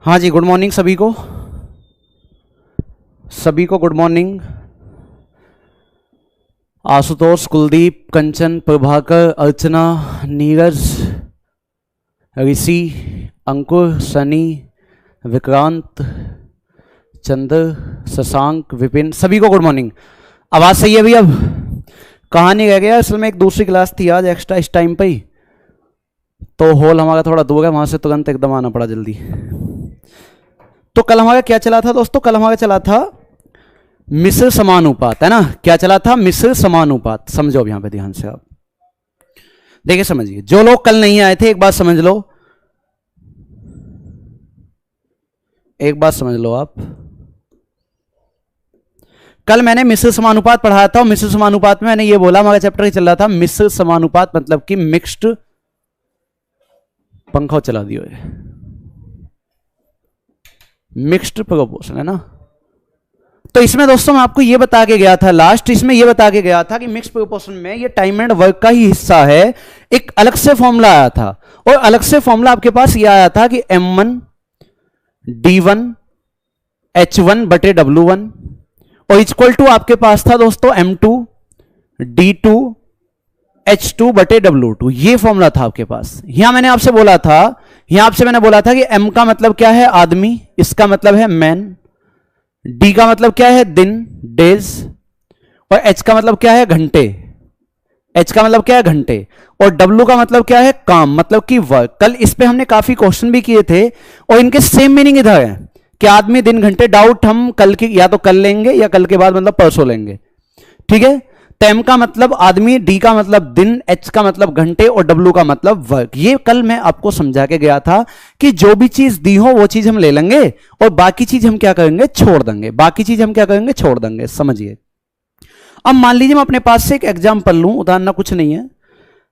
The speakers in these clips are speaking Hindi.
हाँ जी, गुड मॉर्निंग सभी को गुड मॉर्निंग। आशुतोष, कुलदीप, कंचन, प्रभाकर, अर्चना, नीरज, ऋषि, अंकुर, सनी, विक्रांत, चंद्र, शशांक, विपिन, सभी को गुड मॉर्निंग। आवाज़ सही है भैया? अब कहानी रह गया, असल में एक दूसरी क्लास थी आज एक्स्ट्रा इस टाइम पे ही, तो हॉल हमारा थोड़ा दूर है, वहाँ से तुरंत एकदम आना पड़ा जल्दी। तो कल हमारा क्या चला था दोस्तों? कल हमारा चला था मिश्र समानुपात, है ना? क्या चला था? मिश्र समानुपात। समझो अब यहाँ पे ध्यान से, आप देखिए, समझिए। जो लोग कल नहीं आए थे, एक बात समझ लो, एक बात समझ लो आप। कल मैंने मिश्र समानुपात पढ़ाया था और मिश्र समानुपात में मैंने ये बोला, हमारा चैप्टर ही चल रहा था मिश्र समानुपात मतलब कि मिक्स्ड, पंखा चला दियो, मिक्स्ड प्रोपोर्शन, है ना? तो इसमें दोस्तों मैं आपको ये बता के गया था लास्ट, इसमें ये बता के गया था कि मिक्स्ड प्रोपोर्शन में ये टाइम एंड वर्क का ही हिस्सा है। एक अलग से फॉर्मूला आया था, और अलग से फॉर्मूला आपके पास ये आया था कि m1 d1 h1 बटे w1 और इक्वल टू आपके पास था दोस्तों m2 d2 h2 बटे w2। ये फॉर्मूला था आपके पास। यहां मैंने आपसे बोला था, मैंने बोला था कि m का मतलब क्या है? आदमी, इसका मतलब है मैन। d का मतलब क्या है? दिन, डेज। और h का मतलब क्या है? घंटे। h का मतलब क्या है? घंटे। और w का मतलब क्या है? काम, मतलब कि वर्क। कल इस पे हमने काफी क्वेश्चन भी किए थे और इनके सेम मीनिंग इधर है कि आदमी, दिन, घंटे। डाउट हम कल की या तो कल लेंगे या कल के बाद मतलब परसों लेंगे, ठीक है? तो m का मतलब आदमी, d का मतलब दिन, h का मतलब घंटे और w का मतलब वर्क। ये कल मैं आपको समझा के गया था कि जो भी चीज दी हो वो चीज हम ले लेंगे और बाकी चीज हम क्या करेंगे? छोड़ देंगे। बाकी चीज हम क्या करेंगे? छोड़ देंगे। समझिए। अब मान लीजिए मैं अपने पास से एक एग्जाम्पल लूं, उदाहरण कुछ नहीं है,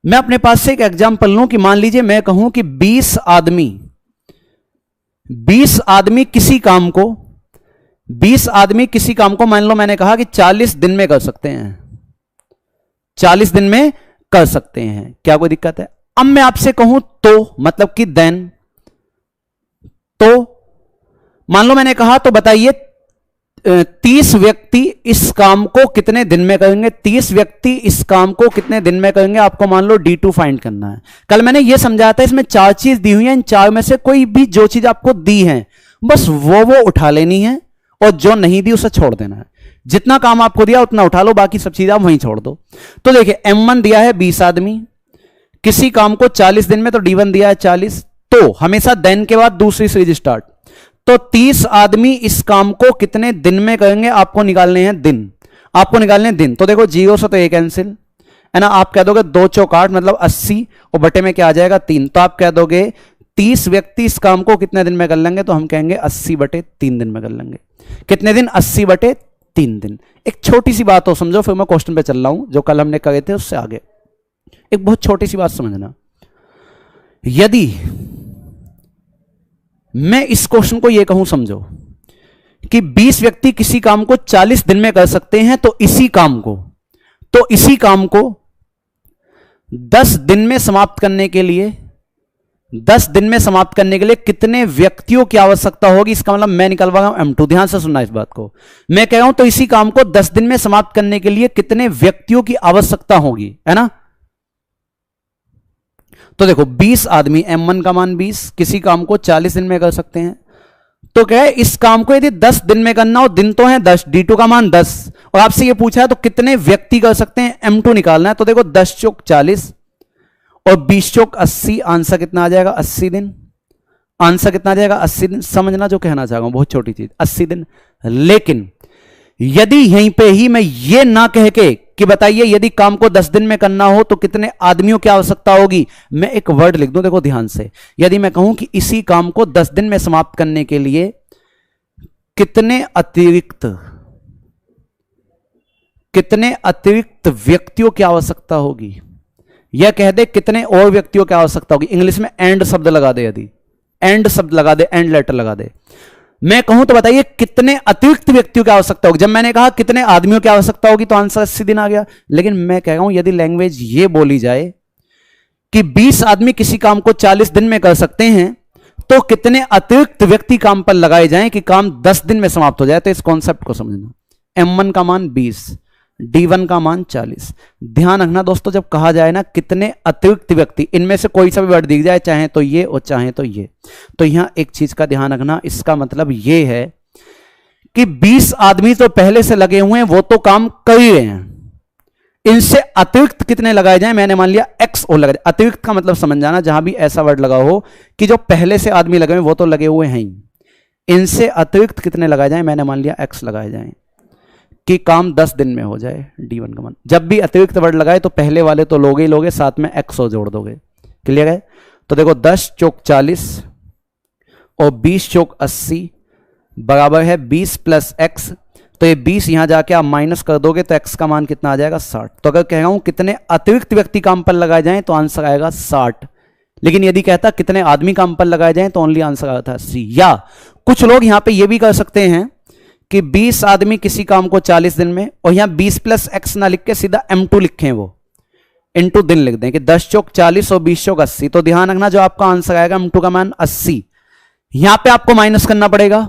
मैं अपने पास से एक एग्जाम्पल लूं कि मान लीजिए मैं कहूं कि 20 आदमी किसी काम को, 20 आदमी किसी काम को, मान लो मैंने कहा कि 40 दिन में कर सकते हैं, 40 दिन में कर सकते हैं। क्या कोई दिक्कत है? अब मैं आपसे कहूं तो, मतलब कि देन, तो मान लो मैंने कहा तो बताइए 30 व्यक्ति इस काम को कितने दिन में करेंगे? 30 व्यक्ति इस काम को कितने दिन में करेंगे? आपको मान लो D2 फाइंड करना है। कल मैंने यह समझाया था, इसमें 4 चीज दी हुई है, इन 4 में से कोई भी जो चीज आपको दी है बस वो उठा लेनी है और जो नहीं दी उसे छोड़ देना है। जितना काम आपको दिया उतना उठा लो, बाकी सब चीज आप वहीं छोड़ दो। तो देखिए, M1 दिया है 20 आदमी किसी काम को 40 दिन में, तो D1 दिया है 40। तो हमेशा देन के बाद दूसरी सीरीज स्टार्ट। तो 30 आदमी इस काम को कितने दिन में करेंगे? आपको निकालने हैं दिन, आपको निकालने हैं दिन। तो देखो 0 से तो 1 कैंसिल, है ना? आप कह दोगे 2 चौक 8 मतलब 80 और बटे में क्या आ जाएगा? 3। तो आप कह दोगे 30 व्यक्ति इस काम को कितने दिन में कर लेंगे? तो हम कहेंगे 80 बटे 3 दिन में कर लेंगे। कितने दिन? 80 बटे 3 दिन। एक छोटी सी बात हो, समझो, फिर मैं क्वेश्चन पे चल रहा हूं जो कल हमने करे थे उससे आगे। एक बहुत छोटी सी बात समझना, यदि मैं इस क्वेश्चन को यह कहूं, समझो, कि 20 व्यक्ति किसी काम को 40 दिन में कर सकते हैं, तो इसी काम को 10 दिन में समाप्त करने के लिए, 10 दिन में समाप्त करने के लिए कितने व्यक्तियों की आवश्यकता होगी? इसका मतलब मैं निकलवा रहा हूं M2। ध्यान से सुनना इस बात को। मैं कह रहा हूं तो इसी काम को 10 दिन में समाप्त करने के लिए कितने व्यक्तियों की आवश्यकता होगी, है ना? तो देखो 20 आदमी, M1 का मान 20, किसी काम को 40 दिन में कर सकते हैं। तो क्या है, इस काम को यदि 10 दिन में करना हो, दिन तो है 10, D2 का मान 10, और आपसे ये पूछा है तो कितने व्यक्ति कर सकते हैं? M2 निकालना है। तो देखो 10 चौक 40 और 20 चौक 80, आंसर कितना आ जाएगा? 80 दिन। आंसर कितना आ जाएगा? 80 दिन। समझना जो कहना चाह रहा हूं, बहुत छोटी चीज, 80 दिन। लेकिन यदि यहीं पे ही मैं ये ना कह के कि बताइए यदि काम को 10 दिन में करना हो तो कितने आदमियों की आवश्यकता होगी, मैं एक वर्ड लिख दूं, देखो ध्यान से। यदि मैं कहूं कि इसी काम को 10 दिन में समाप्त करने के लिए कितने अतिरिक्त व्यक्तियों की आवश्यकता होगी, या कह दे कितने और व्यक्तियों की आवश्यकता होगी। इंग्लिश में एंड शब्द लगा दे, यदि एंड शब्द लगा दे, एंड लेटर लगा दे। मैं कहूं तो बताइए कितने अतिरिक्त व्यक्तियों की आवश्यकता होगी। जब मैंने कहा कितने आदमियों की आवश्यकता होगी तो आंसर 80 दिन आ गया। लेकिन मैं कह रहा हूं यदि लैंग्वेज ये बोली जाए कि 20 आदमी किसी काम को 40 दिन में कर सकते हैं, तो कितने अतिरिक्त व्यक्ति काम पर लगाए जाएं कि काम 10 दिन में समाप्त हो जाए। तो इस कॉन्सेप्ट को समझना। M1 का मान 20, D1 का मान 40। ध्यान रखना दोस्तों, जब कहा जाए ना कितने अतिरिक्त व्यक्ति, इनमें से कोई सा भी वर्ड दिख जाए, चाहे तो ये और चाहे तो ये, तो यहां एक चीज का ध्यान रखना, इसका मतलब ये है कि 20 आदमी तो पहले से लगे हुए हैं, वो तो काम कर ही रहे हैं। इनसे अतिरिक्त कितने लगाए जाएं, मैंने मान लिया X और लगा। अतिरिक्त का मतलब समझ जाना, जहां भी ऐसा वर्ड लगा हो कि जो पहले से आदमी लगे हुए वो तो लगे हुए हैं ही, इनसे अतिरिक्त कितने लगाए जाएं, मैंने मान लिया X लगाए जाएं कि काम 10 दिन में हो जाए। D1 का मान, जब भी अतिरिक्त वर्ड लगाए तो पहले वाले तो लोगे ही लोगे, साथ में X और जोड़ दोगे। क्लियर है? तो देखो 10 चौक 40 और 20 चौक 80 बराबर है 20 प्लस X। तो ये 20 यहां जाके आप माइनस कर दोगे तो X का मान कितना आ जाएगा 60। तो अगर कह रहा हूं कितने अतिरिक्त व्यक्ति काम पर लगाए जाएं तो आंसर आएगा 60। लेकिन यदि कहता कितने आदमी काम पर लगाए जाएं तो ओनली आंसर आता है C। या कुछ लोग यहां पे ये भी कर सकते हैं कि 20 आदमी किसी काम को 40 दिन में, और यहां 20 प्लस X ना लिख के सीधा M2 लिखें, वो इंटू दिन लिख दें कि 10 चौक 40 और 20 चौक 80। तो ध्यान रखना जो आपका आंसर आएगा M2 का मान 80, यहां पे आपको माइनस करना पड़ेगा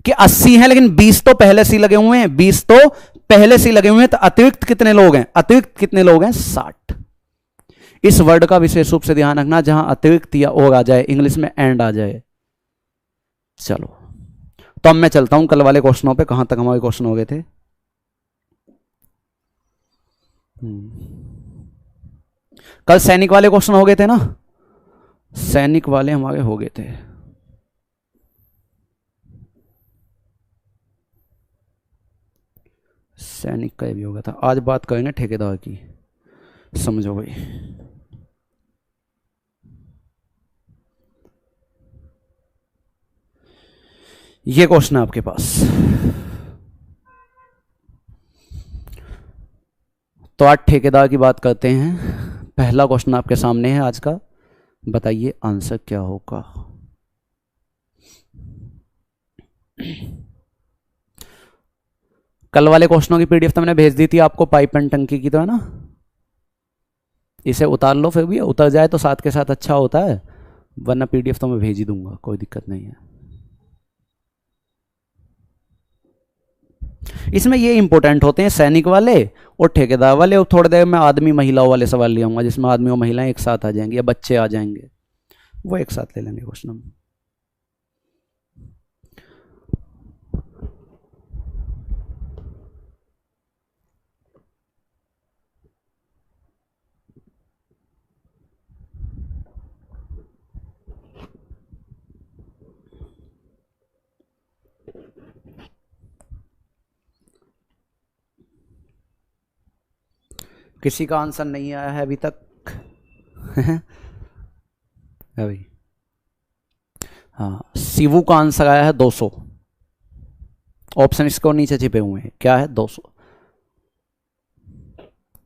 कि 80 है लेकिन 20 तो पहले से लगे हुए हैं, 20 तो पहले से लगे हुए हैं, तो अतिरिक्त कितने लोग हैं, अतिरिक्त कितने लोग हैं 60। इस वर्ड का विशेष रूप से ध्यान रखना, जहां अतिरिक्त या और आ जाए, इंग्लिश में एंड आ जाए। चलो तो अब मैं चलता हूं कल वाले क्वेश्चनों पे, कहां तक हमारे क्वेश्चन हो गए थे। कल सैनिक वाले क्वेश्चन हो गए थे ना, सैनिक वाले हमारे हो गए थे। सैनिक का भी होगा था। आज बात करेंगे ठेकेदार की, समझो भाई। ये क्वेश्चन है आपके पास, तो आज ठेकेदार की बात करते हैं। पहला क्वेश्चन आपके सामने है आज का, बताइए आंसर क्या होगा। कल वाले क्वेश्चनों की पीडीएफ तो मैंने भेज दी थी आपको, पाइप एंड टंकी की, तो है ना, इसे उतार लो, फिर भी उतर जाए तो साथ के साथ अच्छा होता है, वरना पीडीएफ तो मैं भेज ही दूंगा, कोई दिक्कत नहीं है। इसमें ये इंपॉर्टेंट होते हैं सैनिक वाले और ठेकेदार वाले, और थोड़ी देर में आदमी महिलाओं वाले सवाल ले आऊंगा, जिसमें आदमी और महिलाएं एक साथ आ जाएंगे या बच्चे आ जाएंगे, वो एक साथ ले लेंगे क्वेश्चन हम। किसी का आंसर नहीं आया है अभी तक? अभी हाँ, शिवू का आंसर आया है 200। ऑप्शन इसको नीचे छिपे हुए हैं, क्या है 200।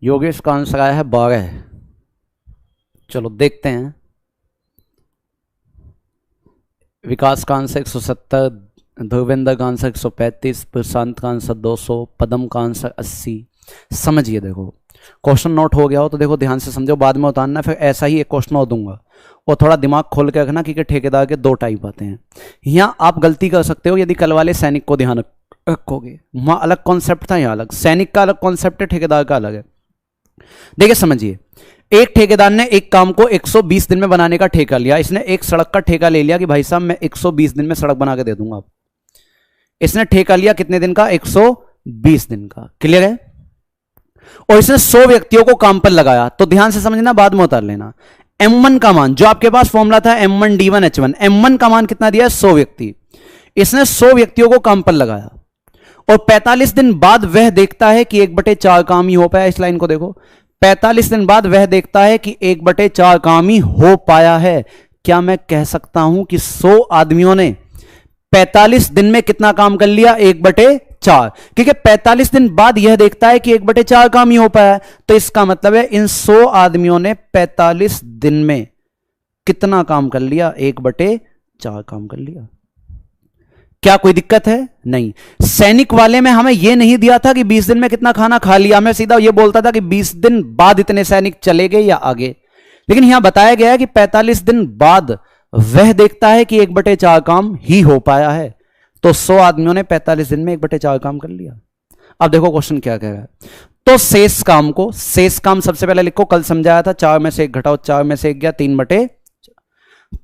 योगेश का आंसर आया है 12। चलो देखते हैं। विकास का आंसर 170, धर्मेंद्र का आंसर 135, प्रशांत का आंसर 200, पदम का आंसर 80। समझिए, देखो क्वेश्चन नोट हो गया हो तो देखो ध्यान से समझो, बाद में उतारना, फिर ऐसा ही एक क्वेश्चन और दूंगा, और थोड़ा दिमाग खोल के रखना, क्योंकि ठेकेदार के 2 टाइप आते हैं। यहाँ आप गलती कर सकते हो यदि कल वाले सैनिक को ध्यान रखोगे, वहां अलग कॉन्सेप्ट था, यहाँ अलग, सैनिक का अलग कॉन्सेप्ट है, ठेकेदार का अलग है। देखिए समझिए, एक ठेकेदार ने एक काम को 120 दिन में बनाने का ठेका लिया। इसने एक सड़क का ठेका ले लिया कि भाई साहब मैं 120 दिन में सड़क बना के दे दूंगा आप। इसने ठेका लिया कितने दिन का? 120 दिन का। क्लियर है? और इसने 100 व्यक्तियों को काम पर लगाया। तो ध्यान से समझना, बाद में उतार लेना। M1 का मान, जो आपके पास फॉर्मूला था M1 D1 H1, M1 का मान कितना दिया है? 100 व्यक्ति। इसने 100 व्यक्तियों को काम पर लगाया और 45 दिन बाद वह देखता है कि 1/4 काम ही हो पाया। इस लाइन को देखो, 45 दिन बाद वह देखता है कि 1/4 काम ही हो पाया है। क्या मैं कह सकता हूं कि 100 आदमियों ने 45 दिन में कितना काम कर लिया? 1/4। क्योंकि 45 दिन बाद यह देखता है कि 1/4 काम ही हो पाया है, तो इसका मतलब है इन 100 आदमियों ने 45 दिन में कितना काम कर लिया? 1/4 काम कर लिया। क्या कोई दिक्कत है? नहीं। सैनिक वाले में हमें यह नहीं दिया था कि 20 दिन में कितना खाना खा लिया, हमें सीधा यह बोलता था कि 20 दिन बाद इतने सैनिक चले गए या आगे। लेकिन यहां बताया गया है कि 45 दिन बाद वह देखता है कि 1/4 काम ही हो पाया है। तो 100 आदमियों ने 45 दिन में 1/4 काम कर लिया। अब देखो क्वेश्चन क्या कह रहा है। तो शेष काम को, शेष काम सबसे पहले लिखो, कल समझाया था 4 में से 1 घटाओ, 4 में से 1 गया 3/।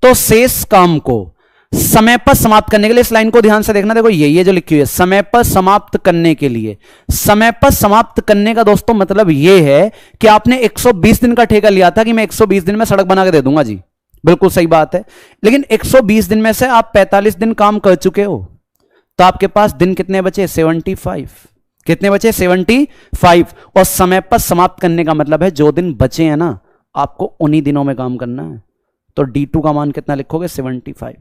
तो शेष काम को समय पर समाप्त करने के लिए, इस लाइन को ध्यान से देखना, देखो ये जो लिखी हुई है, समय पर समाप्त करने के लिए। समय पर समाप्त करने का दोस्तों मतलब ये है कि आपने 120 दिन का ठेका लिया था कि मैं 120 दिन में सड़क बना के दे दूंगा जी, बिल्कुल सही बात है। लेकिन 120 दिन में से आप 45 दिन काम कर चुके हो, तो आपके पास दिन कितने बचे? 75। कितने बचे? 75। और समय पर समाप्त करने का मतलब है जो दिन बचे हैं ना, आपको उन्हीं दिनों में काम करना है। तो D2 का मान कितना लिखोगे? 75।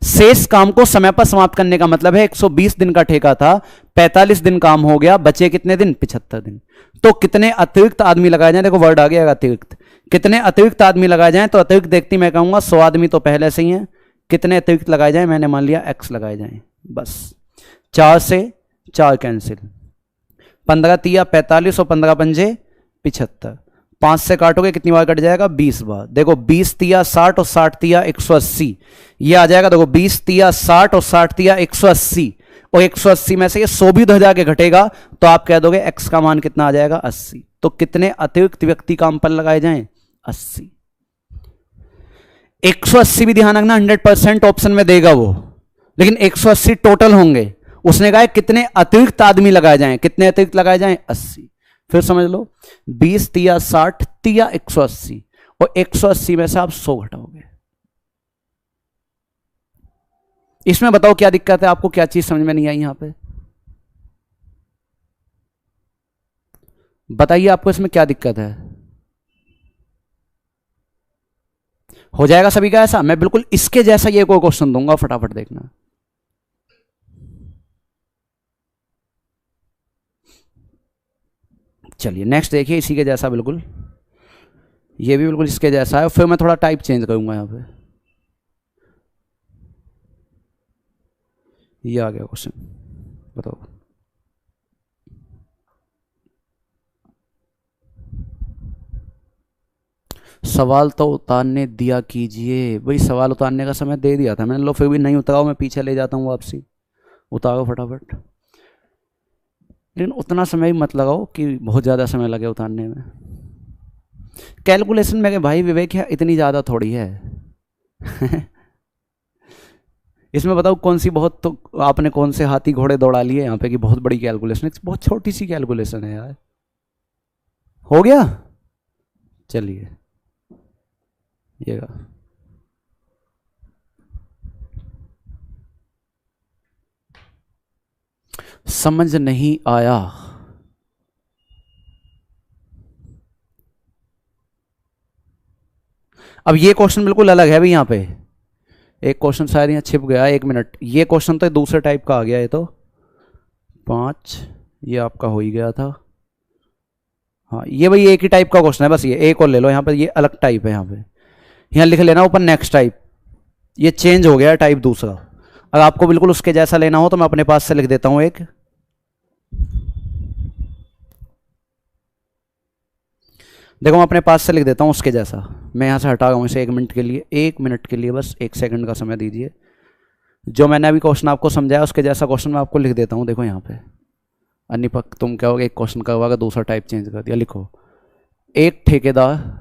शेष काम को समय पर समाप्त करने का मतलब है 120 दिन का ठेका था, 45 दिन काम हो गया, बचे कितने दिन? 75 दिन। तो कितने अतिरिक्त आदमी लगाए जाएं? देखो वर्ड आ गया अतिरिक्त। कितने अतिरिक्त आदमी लगाए जाएं? तो अतिरिक्त देखती मैं कहूंगा 100 आदमी तो पहले से ही है। कितने अतिरिक्त लगाए जाएं? मैंने मान लिया X लगाए जाएं, बस। 4 से 4 कैंसिल, 15 तिया 45 और 15 पंजे 75। 5 से काटोगे कितनी बार कट जाएगा? 20 बार। देखो 20 तिया 60 और 60 तिया 180, ये आ जाएगा। देखो 20 तिया 60 और 60 तिया 180, और 180 में से ये 100 भी उधर जाके घटेगा, तो आप कह दोगे X का मान कितना आ जाएगा? 80। तो कितने अतिरिक्त व्यक्ति काम पर लगाए जाएं? 80। 180 भी ध्यान रखना 100% ऑप्शन में देगा वो, लेकिन 180 टोटल होंगे। उसने कहा कितने अतिरिक्त आदमी लगाए जाएं, कितने अतिरिक्त लगाए जाएं? 80। फिर समझ लो 20 तिया 60 तिया 180, और 180 में से आप 100 घटाओगे। इसमें बताओ क्या दिक्कत है आपको? क्या चीज समझ में नहीं आई यहां पे? बताइए आपको इसमें क्या दिक्कत है? हो जाएगा सभी का ऐसा? मैं बिल्कुल इसके जैसा ये कोई क्वेश्चन दूंगा, फटाफट देखना। चलिए नेक्स्ट देखिए, इसी के जैसा बिल्कुल, ये भी बिल्कुल इसके जैसा है। फिर मैं थोड़ा टाइप चेंज करूंगा यहां पे। ये आ गया क्वेश्चन, बताओ। सवाल तो उतारने दिया कीजिए भाई, सवाल उतारने का समय दे दिया था मैंने। लो फिर भी नहीं उतारो, मैं पीछे ले जाता हूँ वापसी। उतारो फटाफट, लेकिन उतना समय भी मत लगाओ कि बहुत ज़्यादा समय लगे उतारने में। कैलकुलेशन में भाई विवेक है, इतनी ज़्यादा थोड़ी है। इसमें बताओ कौन सी बहुत, तो आपने कौन से हाथी घोड़े दौड़ा लिए यहाँ पे कि बहुत बड़ी कैलकुलेशन? बहुत छोटी सी कैलकुलेशन है यार। हो गया? चलिए ये समझ नहीं आया। अब ये क्वेश्चन बिल्कुल अलग है भी यहाँ पे। एक क्वेश्चन शायद यहाँ छिप गया, 1 मिनट। ये क्वेश्चन तो दूसरे टाइप का आ गया। ये तो 5 ये आपका हो ही गया था। हाँ ये भाई एक ही टाइप का क्वेश्चन है, बस ये एक और ले लो। यहाँ पर ये अलग टाइप है, यहाँ लिख लेना ऊपर नेक्स्ट टाइप। ये चेंज हो गया टाइप दूसरा। अगर आपको बिल्कुल उसके जैसा लेना हो तो मैं अपने पास से लिख देता हूँ एक। देखो मैं अपने पास से लिख देता हूँ उसके जैसा। मैं यहाँ से हटा रहा हूँ इसे 1 मिनट के लिए, 1 मिनट के लिए, बस 1 सेकंड का समय दीजिए। जो मैंने अभी क्वेश्चन आपको समझाया उसके जैसा क्वेश्चन मैं आपको लिख देता हूँ। देखो यहाँ पे अनिपक तुम क्या होगा, एक क्वेश्चन करवागा दूसरा टाइप चेंज कर दिया। लिखो एक ठेकेदार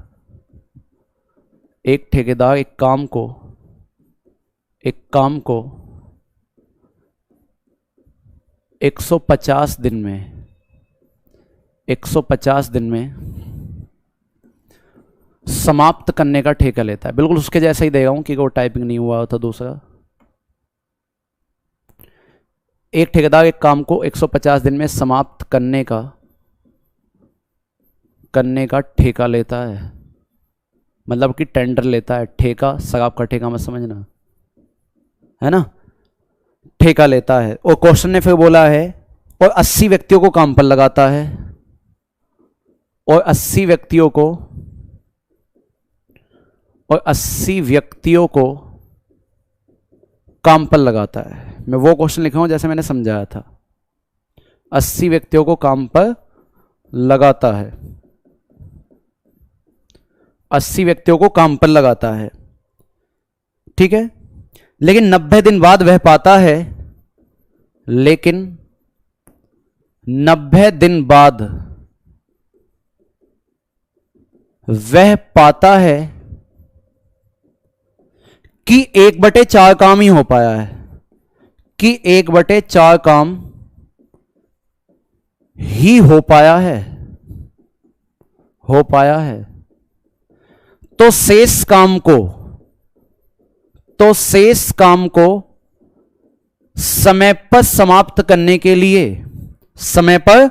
एक काम को 150 दिन में समाप्त करने का ठेका लेता है। बिल्कुल उसके जैसा ही देगा हूं कि वो टाइपिंग नहीं हुआ था दूसरा। एक ठेकेदार एक काम को 150 दिन में समाप्त करने का ठेका लेता है, मतलब कि टेंडर लेता है। ठेका शराब का ठेका मत समझना, है ना, ठेका लेता है। और क्वेश्चन ने फिर बोला है और 80 व्यक्तियों को काम पर लगाता है, और 80 व्यक्तियों को काम पर लगाता है। मैं वो क्वेश्चन लिखा हूं जैसे मैंने समझाया था। 80 व्यक्तियों को काम पर लगाता है, 80 व्यक्तियों को काम पर लगाता है। ठीक है, लेकिन 90 दिन बाद वह पाता है, लेकिन 90 दिन बाद वह पाता है कि 1/4 काम ही हो पाया है, कि 1/4 काम ही हो पाया है, हो पाया है। तो शेष काम को, तो शेष काम को समय पर समाप्त करने के लिए, समय पर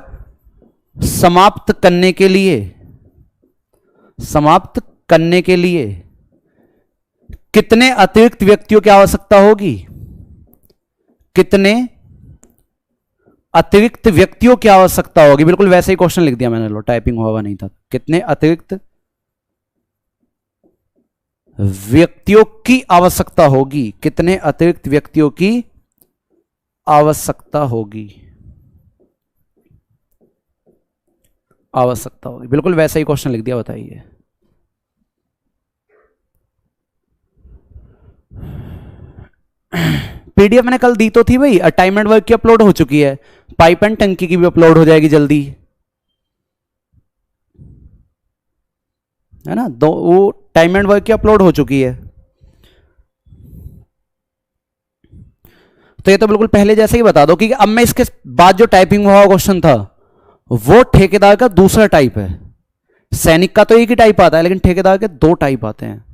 समाप्त करने के लिए, समाप्त करने के लिए कितने अतिरिक्त व्यक्तियों की आवश्यकता होगी, कितने अतिरिक्त व्यक्तियों की आवश्यकता होगी। बिल्कुल वैसे ही क्वेश्चन लिख दिया मैंने, लो टाइपिंग हुआ नहीं था। कितने अतिरिक्त व्यक्तियों की आवश्यकता होगी, कितने अतिरिक्त व्यक्तियों की आवश्यकता होगी, आवश्यकता होगी। बिल्कुल वैसा ही क्वेश्चन लिख दिया, बताइए। पीडीएफ मैंने कल दी तो थी भाई, असाइनमेंट वर्क की अपलोड हो चुकी है, पाइप एंड टंकी की भी अपलोड हो जाएगी जल्दी, है ना। दो वो असाइनमेंट वर्क की अपलोड हो चुकी है। तो ये तो बिल्कुल पहले जैसे ही बता दो कि अब मैं इसके बाद जो टाइपिंग हुआ क्वेश्चन था वो ठेकेदार का दूसरा टाइप है। सैनिक का तो एक ही टाइप आता है, लेकिन ठेकेदार के 2 टाइप आते हैं।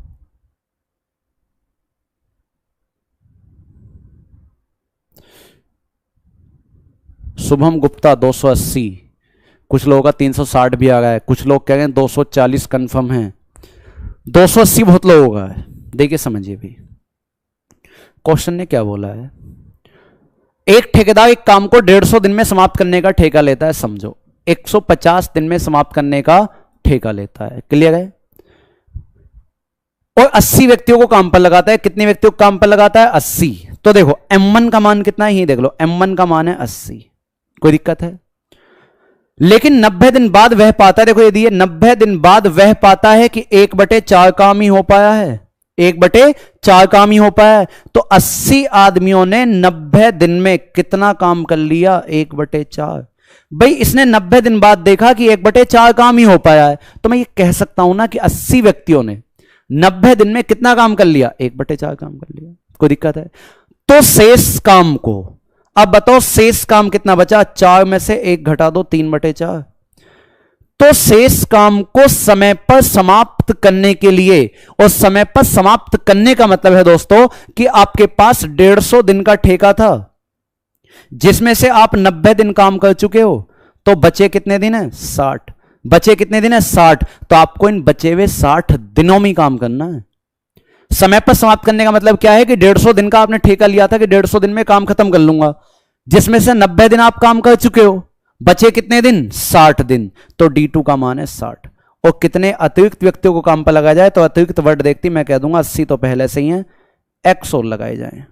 शुभम गुप्ता 280, कुछ लोगों का 360 भी आ रहा है, कुछ लोग कह रहे हैं 240 कंफर्म है, 280 बहुत लोगों का है। देखिए समझिए भी क्वेश्चन ने क्या बोला है। एक ठेकेदार एक काम को 150 दिन में समाप्त करने का ठेका लेता है, समझो 150 दिन में समाप्त करने का ठेका लेता है, क्लियर है। और 80 व्यक्तियों को काम पर लगाता है। कितने व्यक्तियों को काम पर लगाता है? 80। तो देखो M1 का मान कितना है, ये देख लो, M1 का मान है 80, कोई दिक्कत है। लेकिन 90 दिन बाद वह पाता है, देखो ये दिए 90 दिन बाद वह पाता है कि 1/4 काम ही हो पाया है, 1/4 काम ही हो पाया है। तो 80 आदमियों ने 90 दिन में कितना काम कर लिया? 1/4। भाई इसने 90 दिन बाद देखा कि 1/4 काम ही हो पाया है, तो मैं ये कह सकता हूं ना कि 80 व्यक्तियों ने 90 दिन में कितना काम कर लिया? 1/4 काम कर लिया। कोई दिक्कत है? तो शेष काम को, अब बताओ शेष काम कितना बचा? 4 में से 1 घटा दो, 3/4। तो शेष काम को समय पर समाप्त करने के लिए, और समय पर समाप्त करने का मतलब है दोस्तों कि आपके पास 150 दिन का ठेका था, जिसमें से आप 90 दिन काम कर चुके हो, तो बचे कितने दिन है? 60। बचे कितने दिन है? 60। तो आपको इन बचे हुए 60 दिनों में काम करना है। समय पर समाप्त करने का मतलब क्या है कि 150 दिन का आपने ठेका लिया था कि 150 दिन में काम खत्म कर लूंगा, जिसमें से 90 दिन आप काम कर चुके हो, बचे कितने दिन? 60 दिन। तो D2 का मान है 60। और कितने अतिरिक्त व्यक्तियों को काम पर लगाया जाए, तो अतिरिक्त वर्ड देखती मैं कह दूंगा 80 तो पहले से ही है, एक्स और लगाए जाए,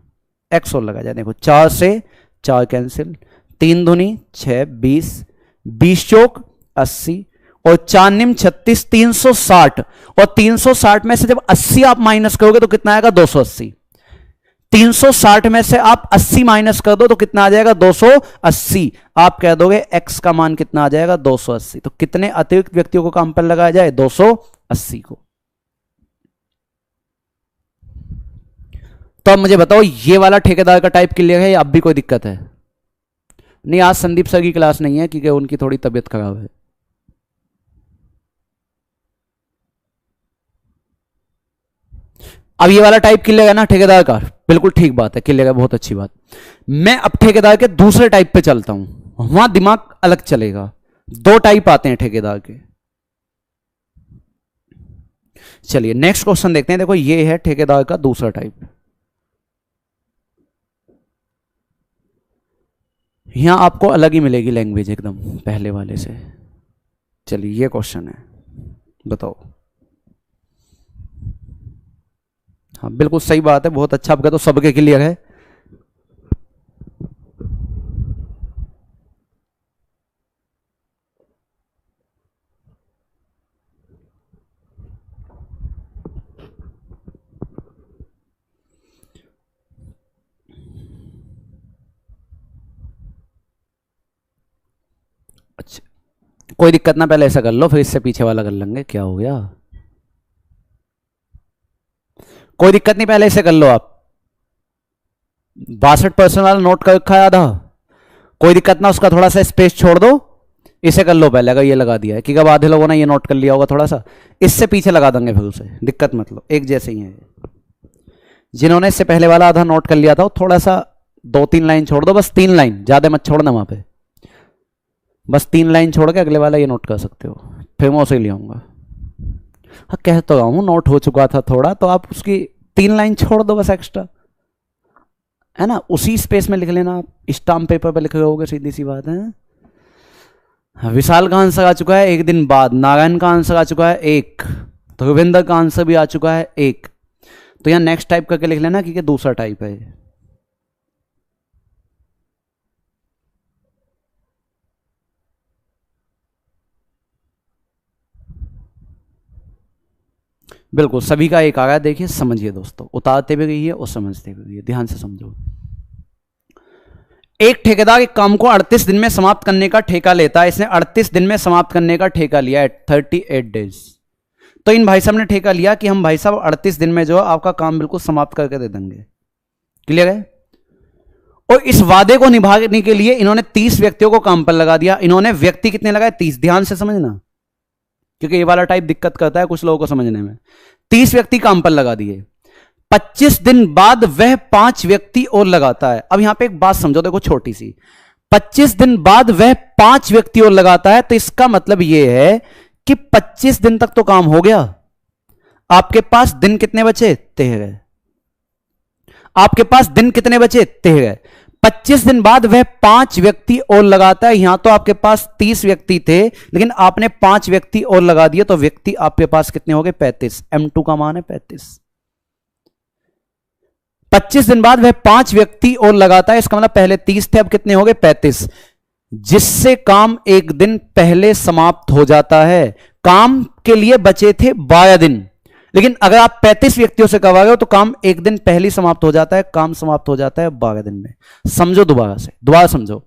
एक्स और लगाया जाए। देखो 4 से 4 कैंसिल, 3 दूनी 6, 20, 20 चौक 80, और 4 निम 36, 360। और 360 में से जब 80 आप माइनस करोगे तो कितना आएगा? 280। 360 में से आप 80 माइनस कर दो तो कितना आ जाएगा? 280। आप कह दोगे x का मान कितना आ जाएगा? 280। तो कितने अतिरिक्त व्यक्तियों को काम पर लगाया जाए? 280 को। तो अब मुझे बताओ ये वाला ठेकेदार का टाइप क्लियर है या अब भी कोई दिक्कत है? नहीं, आज संदीप सर की क्लास नहीं है क्योंकि उनकी थोड़ी तबीयत खराब है। अब ये वाला टाइप क्लियर है ना ठेकेदार का? बिल्कुल ठीक बात है, क्लियर है, बहुत अच्छी बात। मैं अब ठेकेदार के दूसरे टाइप पे चलता हूं, वहां दिमाग अलग चलेगा। 2 टाइप आते हैं ठेकेदार के। चलिए नेक्स्ट क्वेश्चन देखते हैं। देखो ये है ठेकेदार का दूसरा टाइप। यहां आपको अलग ही मिलेगी लैंग्वेज एकदम पहले वाले से। चलिए ये क्वेश्चन है, बताओ। हाँ बिल्कुल सही बात है, बहुत अच्छा। आपका तो सबके क्लियर है। कोई दिक्कत ना, पहले ऐसा कर लो फिर इससे पीछे वाला कर लेंगे। क्या हो गया, कोई दिक्कत नहीं, पहले इसे कर लो आप। 62% वाला नोट कर रखा है आधा, कोई दिक्कत ना, उसका थोड़ा सा स्पेस छोड़ दो, इसे कर लो पहले। अगर ये लगा दिया है कि कब आधे लोगों ने ये नोट कर लिया होगा, थोड़ा सा इससे पीछे लगा देंगे फिर उसे, दिक्कत मतलब एक जैसे ही है। जिन्होंने इससे पहले वाला आधा नोट कर लिया था, थोड़ा सा 2-3 लाइन छोड़ दो, बस 3 लाइन, ज्यादा मत छोड़ना वहां पे, बस 3 लाइन छोड़ के अगले वाला ये नोट कर सकते हो, फिर मैं उसे ले आऊंगा। हाँ कह तो रहा हूं नोट हो चुका था थोड़ा, तो आप उसकी 3 लाइन छोड़ दो बस एक्स्ट्रा, है ना, उसी स्पेस में लिख लेना आप, स्टाम्प पेपर पे लिख रहे होगे, सीधी सी बात है। विशाल का आंसर आ चुका है 1 दिन बाद, नारायण का आंसर आ चुका है 1, ध्रुविंदर का आंसर भी आ चुका है 1। तो यहां नेक्स्ट टाइप करके लिख लेना क्योंकि दूसरा टाइप है। बिल्कुल सभी का एक आ गया, देखिए समझिए दोस्तों, उतारते भी रहिए और समझते भी रहिए, ध्यान से समझो। एक ठेकेदार एक काम को 38 दिन में समाप्त करने का ठेका लेता है। इसने 38 दिन में समाप्त करने का ठेका लिया है, 38 डेज। तो इन भाई साहब ने ठेका लिया कि हम भाई साहब 38 दिन में जो आपका काम बिल्कुल समाप्त करके दे देंगे। क्लियर है? और इस वादे को निभाने के लिए इन्होंने 30 व्यक्तियों को काम पर लगा दिया। इन्होंने व्यक्ति कितने लगाए? 30। ध्यान से समझना क्योंकि ये वाला टाइप दिक्कत करता है कुछ लोगों को समझने में। 30 व्यक्ति काम पर लगा दिए। 25 दिन बाद वह 5 व्यक्ति और लगाता है। अब यहां पे एक बात समझो, देखो छोटी सी, 25 दिन बाद वह 5 व्यक्ति और लगाता है, तो इसका मतलब यह है कि 25 दिन तक तो काम हो गया। आपके पास दिन कितने बचे? 13। आपके पास दिन कितने बचे? 13। 25 दिन बाद वह 5 व्यक्ति और लगाता है। यहां तो आपके पास 30 व्यक्ति थे, लेकिन आपने 5 व्यक्ति और लगा दिए, तो व्यक्ति आपके पास कितने हो गए? 35। M2 का मान है 35। 25 दिन बाद वह 5 व्यक्ति और लगाता है, इसका मतलब पहले 30 थे, अब कितने हो गए? 35, जिससे काम एक दिन पहले समाप्त हो जाता है। काम के लिए बचे थे 12 दिन, लेकिन अगर आप 35 व्यक्तियों से करवा रहे हो तो काम एक दिन पहले समाप्त हो जाता है। काम समाप्त हो जाता है 12 दिन में। समझो दोबारा से, दोबारा समझो।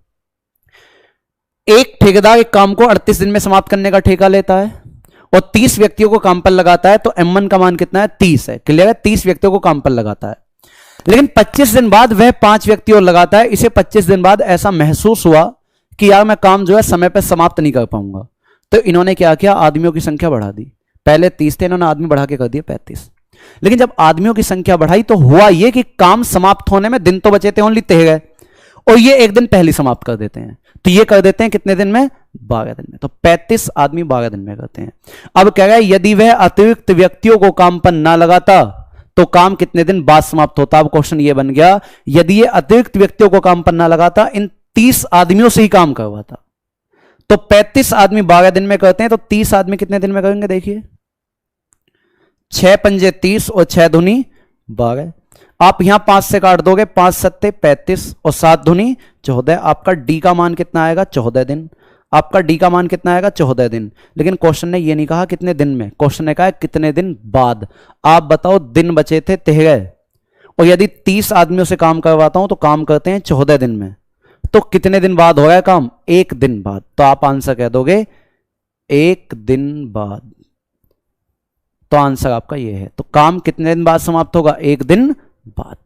एक ठेकेदार एक काम को 38 दिन में समाप्त करने का ठेका लेता है और 30 व्यक्तियों को काम पर लगाता है, तो M1 का मान कितना है? 30 है। क्लियर है? 30 व्यक्तियों को काम पर लगाता है, लेकिन 25 दिन बाद वह 5 व्यक्ति और लगाता है। इसे 25 दिन बाद ऐसा महसूस हुआ कि यार मैं काम जो है समय पर समाप्त नहीं कर पाऊंगा, तो इन्होंने क्या किया? आदमियों की संख्या बढ़ा दी। पहले 30 थे, इन्होंने आदमी बढ़ा के कर दिए 35। लेकिन जब आदमियों की संख्या बढ़ाई तो हुआ यह कि काम समाप्त होने में दिन तो बचे थे ओनली 13, और ये एक दिन पहले समाप्त कर देते हैं। तो ये कर देते हैं कितने दिन में? 12 दिन में। तो 35 आदमी 12 दिन में करते हैं। अब कह रहा है यदि वह अतिरिक्त व्यक्तियों को काम पर ना लगाता तो काम कितने दिन बाद समाप्त होता? अब क्वेश्चन ये बन गया, यदि ये अतिरिक्त व्यक्तियों को काम पर ना लगाता, इन 30 आदमियों से ही काम करवाता, तो 35 आदमी 12 दिन में करते हैं, तो 30 आदमी कितने दिन में करेंगे? देखिए 6 पंजे 30 और 6 दूनी 12। आप यहां 5 से काट दोगे, 5 सत्ते 35 और 7 दूनी 14। आपका डी का मान कितना आएगा? 14 दिन। आपका डी का मान कितना आएगा? 14 दिन। लेकिन क्वेश्चन ने ये नहीं कहा कितने दिन में, क्वेश्चन ने कहा कितने दिन बाद। आप बताओ, दिन बचे थे 13 और यदि 30 आदमियों से काम करवाता हूं तो काम करते हैं 14 दिन में, तो कितने दिन बाद हो गया काम? 1 दिन बाद। तो आप आंसर कह दोगे 1 दिन बाद। तो आंसर आपका ये है। तो काम कितने दिन बाद समाप्त होगा? 1 दिन बाद।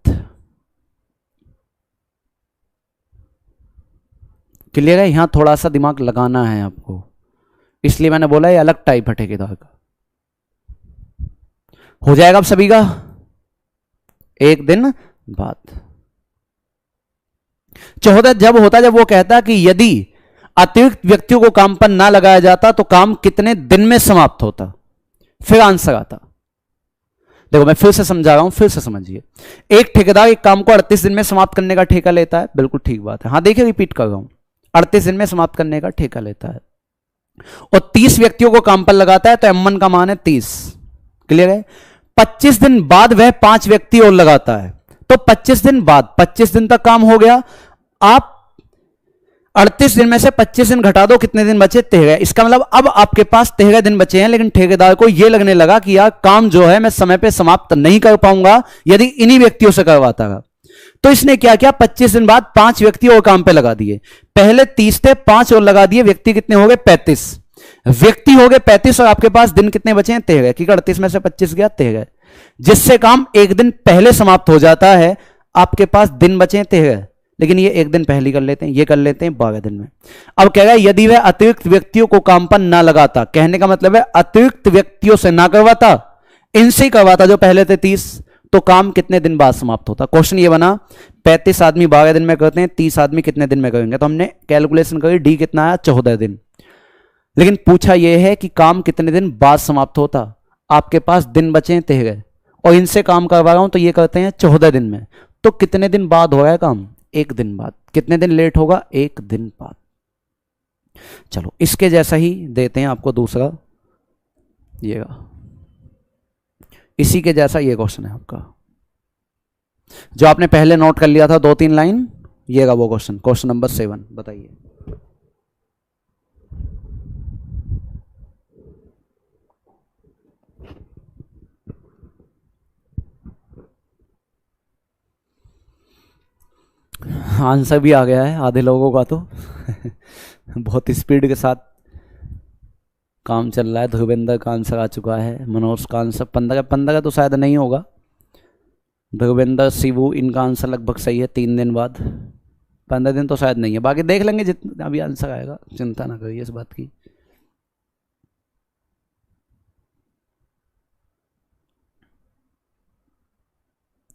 क्लियर है? यहां थोड़ा सा दिमाग लगाना है आपको, इसलिए मैंने बोला ये अलग टाइप है ठेकेदार का। हो जाएगा अब सभी का? 1 दिन बाद। 14 जब होता जब वो कहता कि यदि अतिरिक्त व्यक्तियों को काम पर ना लगाया जाता तो काम कितने दिन में समाप्त होता, फिर आंसर आता। देखो मैं फिर से समझा रहा हूं, फिर से समझिए। एक ठेकेदार एक काम को 38 दिन में समाप्त करने का ठेका लेता है। बिल्कुल ठीक बात है। हाँ देखिए, रिपीट कर रहा हूं, 38 दिन में समाप्त करने का ठेका लेता है और 30 व्यक्तियों को काम पर लगाता है, तो M1 का मान है 30। क्लियर है? 25 दिन बाद वह 5 व्यक्ति और लगाता है, तो 25 दिन बाद, 25 दिन तक काम हो गया। आप 38 दिन में से 25 दिन घटा दो, कितने दिन बचे? 13। इसका मतलब अब आपके पास 13 दिन बचे हैं, लेकिन ठेकेदार को यह लगने लगा कि यार काम जो है मैं समय पे समाप्त नहीं कर पाऊंगा यदि इन्हीं व्यक्तियों से करवाता था। तो इसने क्या किया? 25 दिन बाद 5 व्यक्ति और काम पे लगा दिए। पहले 30 थे, 5 और लगा दिए, व्यक्ति कितने हो गए? 35। व्यक्ति हो गए 35 और आपके पास दिन कितने बचे हैं 13, क्योंकि 38 में से 25 गया 13, जिससे काम एक दिन पहले समाप्त हो जाता है। आपके पास दिन बचे हैं 13, लेकिन ये एक दिन पहले कर लेते हैं, ये कर लेते हैं 12 दिन में। अब कह रहा है यदि वह अतिरिक्त व्यक्तियों को काम पर ना लगाता, कहने का मतलब है अतिरिक्त व्यक्तियों से ना करवाता, इनसे ही करवाता जो पहले थे 30, तो काम कितने दिन बाद समाप्त होता। क्वेश्चन ये बना 35 आदमी 12 दिन में करते हैं, 30 आदमी कितने दिन में करेंगे, तो हमने कैलकुलेशन करी, डी कितना आया 14 दिन। लेकिन पूछा यह है कि काम कितने दिन बाद समाप्त होता। आपके पास दिन बचे हैं 13 और इनसे काम करवा रहा हूं तो ये करते हैं 14 दिन में, तो कितने दिन बाद हो रहा है काम, एक दिन बाद। कितने दिन लेट होगा, एक दिन बाद। चलो इसके जैसा ही देते हैं आपको दूसरा, ये इसी के जैसा ये क्वेश्चन है आपका, जो आपने पहले नोट कर लिया था 2-3 लाइन, ये वो क्वेश्चन, क्वेश्चन नंबर 7। बताइए आंसर भी आ गया है आधे लोगों का तो बहुत स्पीड के साथ काम चल रहा है। ध्रुवेंद्र का आंसर आ चुका है, मनोज का आंसर 15 तो शायद नहीं होगा, ध्रुवेंद्र, शिवू, इनका आंसर लगभग सही है 3 दिन बाद, 15 दिन तो शायद नहीं है, बाकी देख लेंगे जितना अभी आंसर आएगा, चिंता ना करिए इस बात की।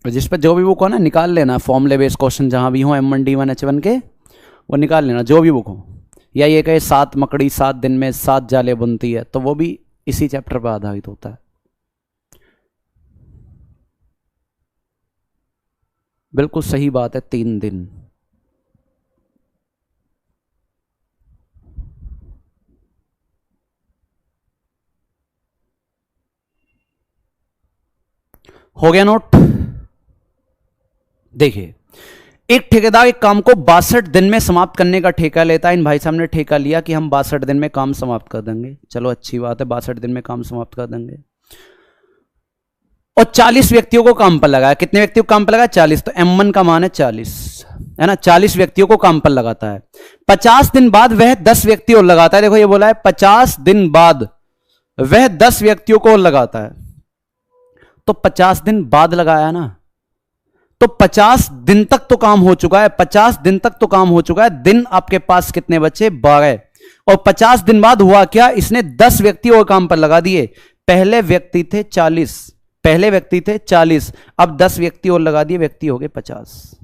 जिस पर जो भी बुक हो ना निकाल लेना, फॉर्मूले बेस्ड क्वेश्चन जहां भी हो M1 D1 H1 के, वो निकाल लेना जो भी बुक हो। या ये कहे 7 मकड़ी 7 दिन में 7 जाले बुनती है, तो वो भी इसी चैप्टर पर आधारित होता है। बिल्कुल सही बात है, 3 दिन। हो गया नोट। देखिए, एक ठेकेदार एक काम को 62 दिन में समाप्त करने का ठेका लेता है। इन भाई साहब ने ठेका लिया कि हम 62 दिन में काम समाप्त कर देंगे। चलो अच्छी बात है, 62 दिन में काम समाप्त कर देंगे। और 40 व्यक्तियों को काम पर लगाया। कितने व्यक्तियों को काम पर लगाया, 40। तो M1 का मान है 40, है ना। 40 व्यक्तियों को काम पर लगाता है। 50 दिन बाद वह 10 व्यक्ति और लगाता है। देखो ये बोला है 50 दिन बाद वह 10 व्यक्तियों को और लगाता है, तो 50 दिन बाद लगाया ना, तो 50 दिन तक तो काम हो चुका है। 50 दिन तक तो काम हो चुका है। दिन आपके पास कितने बचे, 12। और 50 दिन बाद हुआ क्या, इसने 10 व्यक्ति और काम पर लगा दिए। पहले व्यक्ति थे 40, अब 10 व्यक्ति और लगा दिए, व्यक्ति हो गए 50,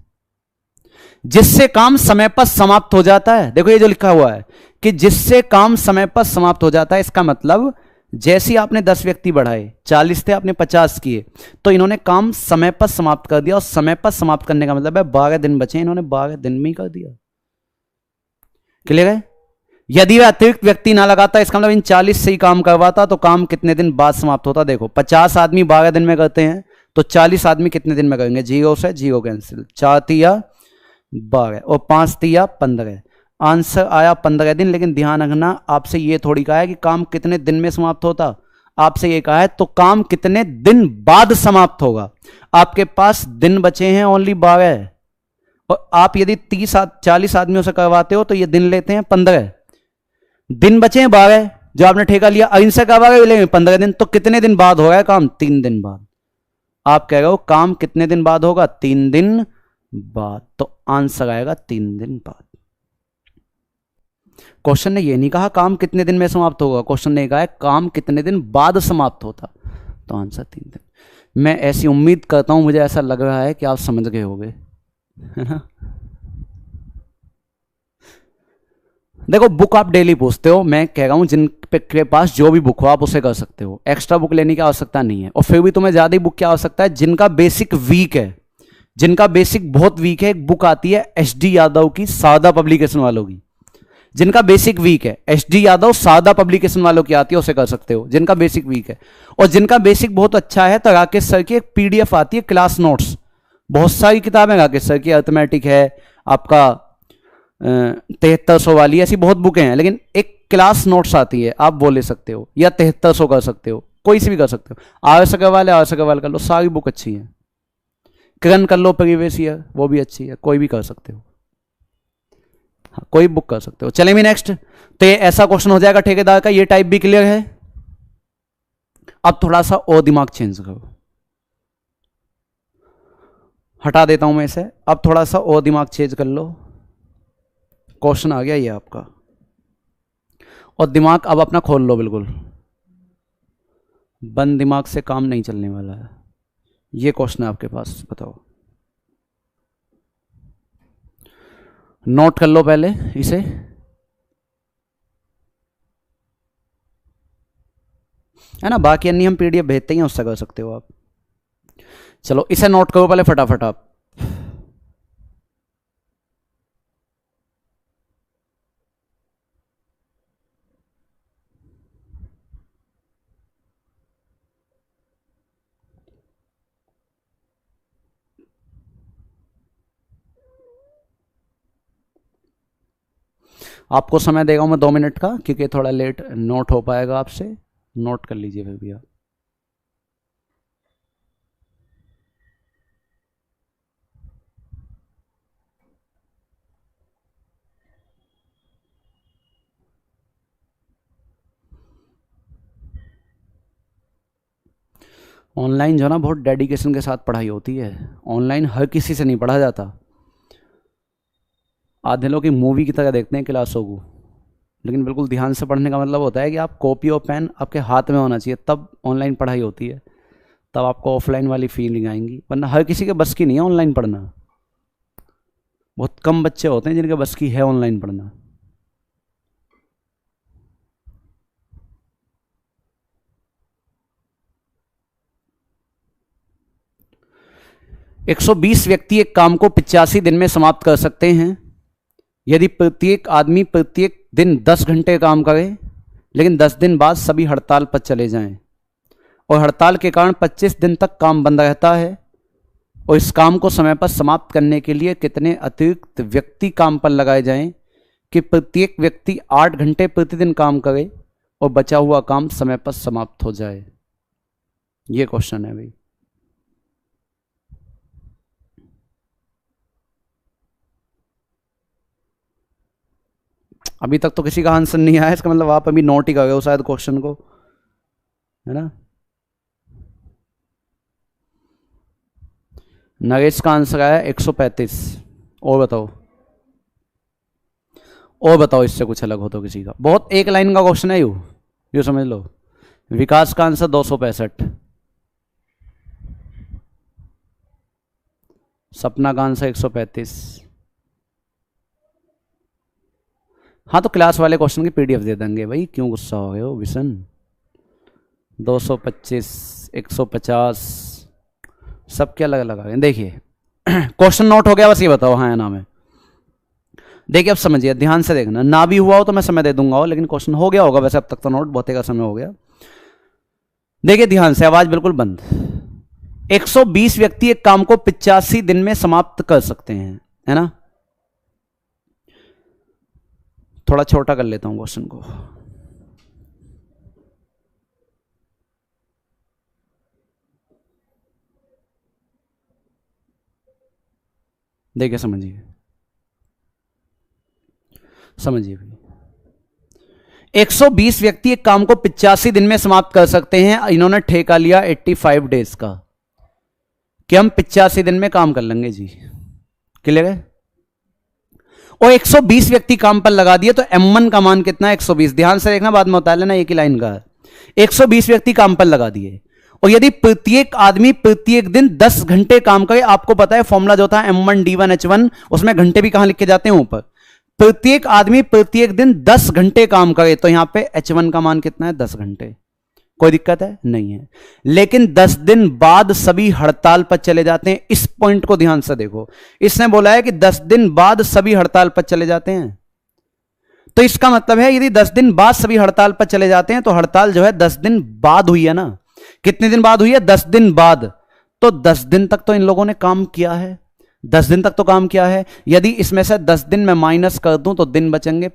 जिससे काम समय पर समाप्त हो जाता है। देखो ये जो लिखा हुआ है कि जिससे काम समय पर समाप्त हो जाता है, इसका मतलब जैसे ही आपने 10 व्यक्ति बढ़ाए, 40 थे आपने 50 किए, तो इन्होंने काम समय पर समाप्त कर दिया। और समय पर समाप्त करने का मतलब है 12 दिन बचे, इन्होंने 12 दिन में ही कर दिया। क्लियर है। यदि वह अतिरिक्त व्यक्ति ना लगाता, इसका मतलब इन 40 से ही काम करवाता, तो काम कितने दिन बाद समाप्त होता। देखो 50 आदमी 12 दिन में करते हैं, तो 40 आदमी कितने दिन में करेंगे, 0 से 0 कैंसिल, 4 तिया 12 और 5 तिया 15। आंसर आया 15 दिन। लेकिन ध्यान रखना, आपसे ये थोड़ी कहा है कि काम कितने दिन में समाप्त होता, आपसे ये कहा है तो काम कितने दिन बाद समाप्त होगा। आपके पास दिन बचे हैं ओनली 12, और आप यदि 40 आदमियों से करवाते हो तो ये दिन लेते हैं 15, दिन बचे हैं 12 जो आपने ठेका लिया, इनसे करवा रहे लेंगे 15 दिन, तो कितने दिन बाद हो रहा है काम, 3 दिन बाद। आप कह रहे हो काम कितने दिन बाद होगा, 3 दिन बाद, तो आंसर आएगा 3 दिन बाद। क्वेश्चन ने यह नहीं कहा काम कितने दिन में समाप्त होगा, क्वेश्चन ने कहा है काम कितने दिन बाद समाप्त होता, तो आंसर 3 दिन। मैं ऐसी उम्मीद करता हूं, मुझे ऐसा लग रहा है कि आप समझ गए होंगे, है ना। देखो बुक आप डेली पूछते हो, मैं कह रहा हूं जिनके पास जो भी बुक हो आप उसे कर सकते हो, एक्स्ट्रा बुक लेने की आवश्यकता नहीं है। और फिर भी तुम्हें ज्यादा बुक की आवश्यकता है जिनका बेसिक वीक है, जिनका बेसिक बहुत वीक है। एक बुक आती है HD यादव की, सादा पब्लिकेशन वालों की, जिनका बेसिक वीक है। HD यादव सादा पब्लिकेशन वालों की आती है, उसे कर सकते हो जिनका बेसिक वीक है। और जिनका बेसिक बहुत अच्छा है तो राकेश सर की एक PDF आती है, क्लास नोट्स। बहुत सारी किताबें राकेश सर की, अर्थमेटिक है आपका 7300 वाली, ऐसी बहुत बुकें हैं, लेकिन एक क्लास नोट्स आती है, आप वो ले सकते हो, या 7300 कर सकते हो, कोई सी भी कर सकते हो। RS अग्रवाल है, RS अग्रवाल कर लो, सारी बुक अच्छी है। किरण कर लो प्रीवियस ईयर, वो भी अच्छी है, कोई भी कर सकते हो। हाँ, कोई बुक कर सकते हो। चले भी नेक्स्ट। तो ये ऐसा क्वेश्चन हो जाएगा ठेकेदार का, ये टाइप भी क्लियर है। अब थोड़ा सा और दिमाग चेंज करो, हटा देता हूं मैं इसे। अब थोड़ा सा और दिमाग चेंज कर लो। क्वेश्चन आ गया ये आपका, और दिमाग अब अपना खोल लो बिल्कुल। बंद दिमाग से काम नहीं चलने वाला है। ये क्वेश्चन है आपके पास, बताओ। नोट कर लो पहले इसे। है ना, बाकी अन्य हम पीडीएफ भेजते ही हैं, उससे कर सकते हो आप। चलो इसे नोट करो पहले फटाफट आप। आपको समय देगा मैं 2 मिनट का, क्योंकि थोड़ा लेट नोट हो पाएगा आपसे। नोट कर लीजिए फिर भी आप। ऑनलाइन जो ना बहुत डेडिकेशन के साथ पढ़ाई होती है। ऑनलाइन हर किसी से नहीं पढ़ा जाता। आधे लोग की मूवी की तरह देखते हैं क्लासों को, लेकिन बिल्कुल ध्यान से पढ़ने का मतलब होता है कि आप कॉपी और पेन आपके हाथ में होना चाहिए, तब ऑनलाइन पढ़ाई होती है। तब आपको ऑफलाइन वाली फीलिंग आएंगी, वरना हर किसी के बस की नहीं है ऑनलाइन पढ़ना। बहुत कम बच्चे होते हैं जिनके बस की है ऑनलाइन पढ़ना। एक 120 व्यक्ति एक काम को 85 दिन में समाप्त कर सकते हैं यदि प्रत्येक आदमी प्रत्येक दिन 10 घंटे काम करे, लेकिन 10 दिन बाद सभी हड़ताल पर चले जाएं, और हड़ताल के कारण 25 दिन तक काम बंद रहता है। और इस काम को समय पर समाप्त करने के लिए कितने अतिरिक्त व्यक्ति काम पर लगाए जाएं कि प्रत्येक व्यक्ति 8 घंटे प्रतिदिन काम करे और बचा हुआ काम समय पर समाप्त हो जाए। ये क्वेश्चन है भाई। अभी तक तो किसी का आंसर नहीं आया, इसका मतलब आप अभी नोट ही कर गए हो शायद क्वेश्चन को, है ना। नरेश का आंसर आया 135। और बताओ, और बताओ, इससे कुछ अलग हो तो किसी का। बहुत एक लाइन का क्वेश्चन है यू समझ लो। विकास का आंसर 265। सपना का आंसर 135। हाँ तो क्लास वाले क्वेश्चन की पीडीएफ दे देंगे भाई, क्यों गुस्सा हो गए हो विशन। 225, 150 सबके अलग अलग आ गए। देखिए क्वेश्चन नोट हो गया, बस ये बताओ हाँ या ना में। देखिए अब समझिए, ध्यान से देखना। ना भी हुआ हो तो मैं समय दे दूंगा, लेकिन क्वेश्चन हो गया होगा वैसे अब तक तो नोट, बहुत का समय हो गया। देखिए ध्यान से, आवाज बिल्कुल बंद। 120 व्यक्ति एक काम को 85 दिन में समाप्त कर सकते हैं, है ना। थोड़ा छोटा कर लेता हूं क्वेश्चन को। देखिए समझिए, समझिए भाई। 120 व्यक्ति एक काम को 85 दिन में समाप्त कर सकते हैं। इन्होंने ठेका लिया 85 डेज का, कि हम 85 दिन में काम कर लेंगे जी। क्लियर है। और 120 व्यक्ति काम पर लगा दिए, तो M1 का मान कितना है 120। ध्यान से देखना, बाद में बता लेना, एक ही लाइन का है। 120 व्यक्ति काम पर लगा दिए, और यदि प्रत्येक आदमी प्रत्येक दिन 10 घंटे काम करे, आपको पता है फॉर्मूला जो था M1 D1 H1, उसमें घंटे भी कहां लिखे जाते हैं ऊपर। प्रत्येक आदमी प्रत्येक दिन 10 घंटे काम करे, तो यहां पे H1 का मान कितना है 10 घंटे। कोई दिक्कत है नहीं है। लेकिन 10 दिन बाद सभी हड़ताल पर चले जाते हैं। इस पॉइंट को ध्यान से देखो, इसने बोला है कि 10 दिन बाद सभी हड़ताल पर चले जाते हैं। तो इसका मतलब है यदि 10 दिन बाद सभी हड़ताल पर चले जाते हैं, तो हड़ताल जो है 10 दिन बाद हुई है ना। कितने दिन बाद हुई है 10 दिन बाद। तो 10 दिन तक तो इन लोगों ने काम किया है, 10 दिन तक तो काम किया है। यदि इसमें से 10 दिन मैं माइनस कर दूं तो दिन बचेंगे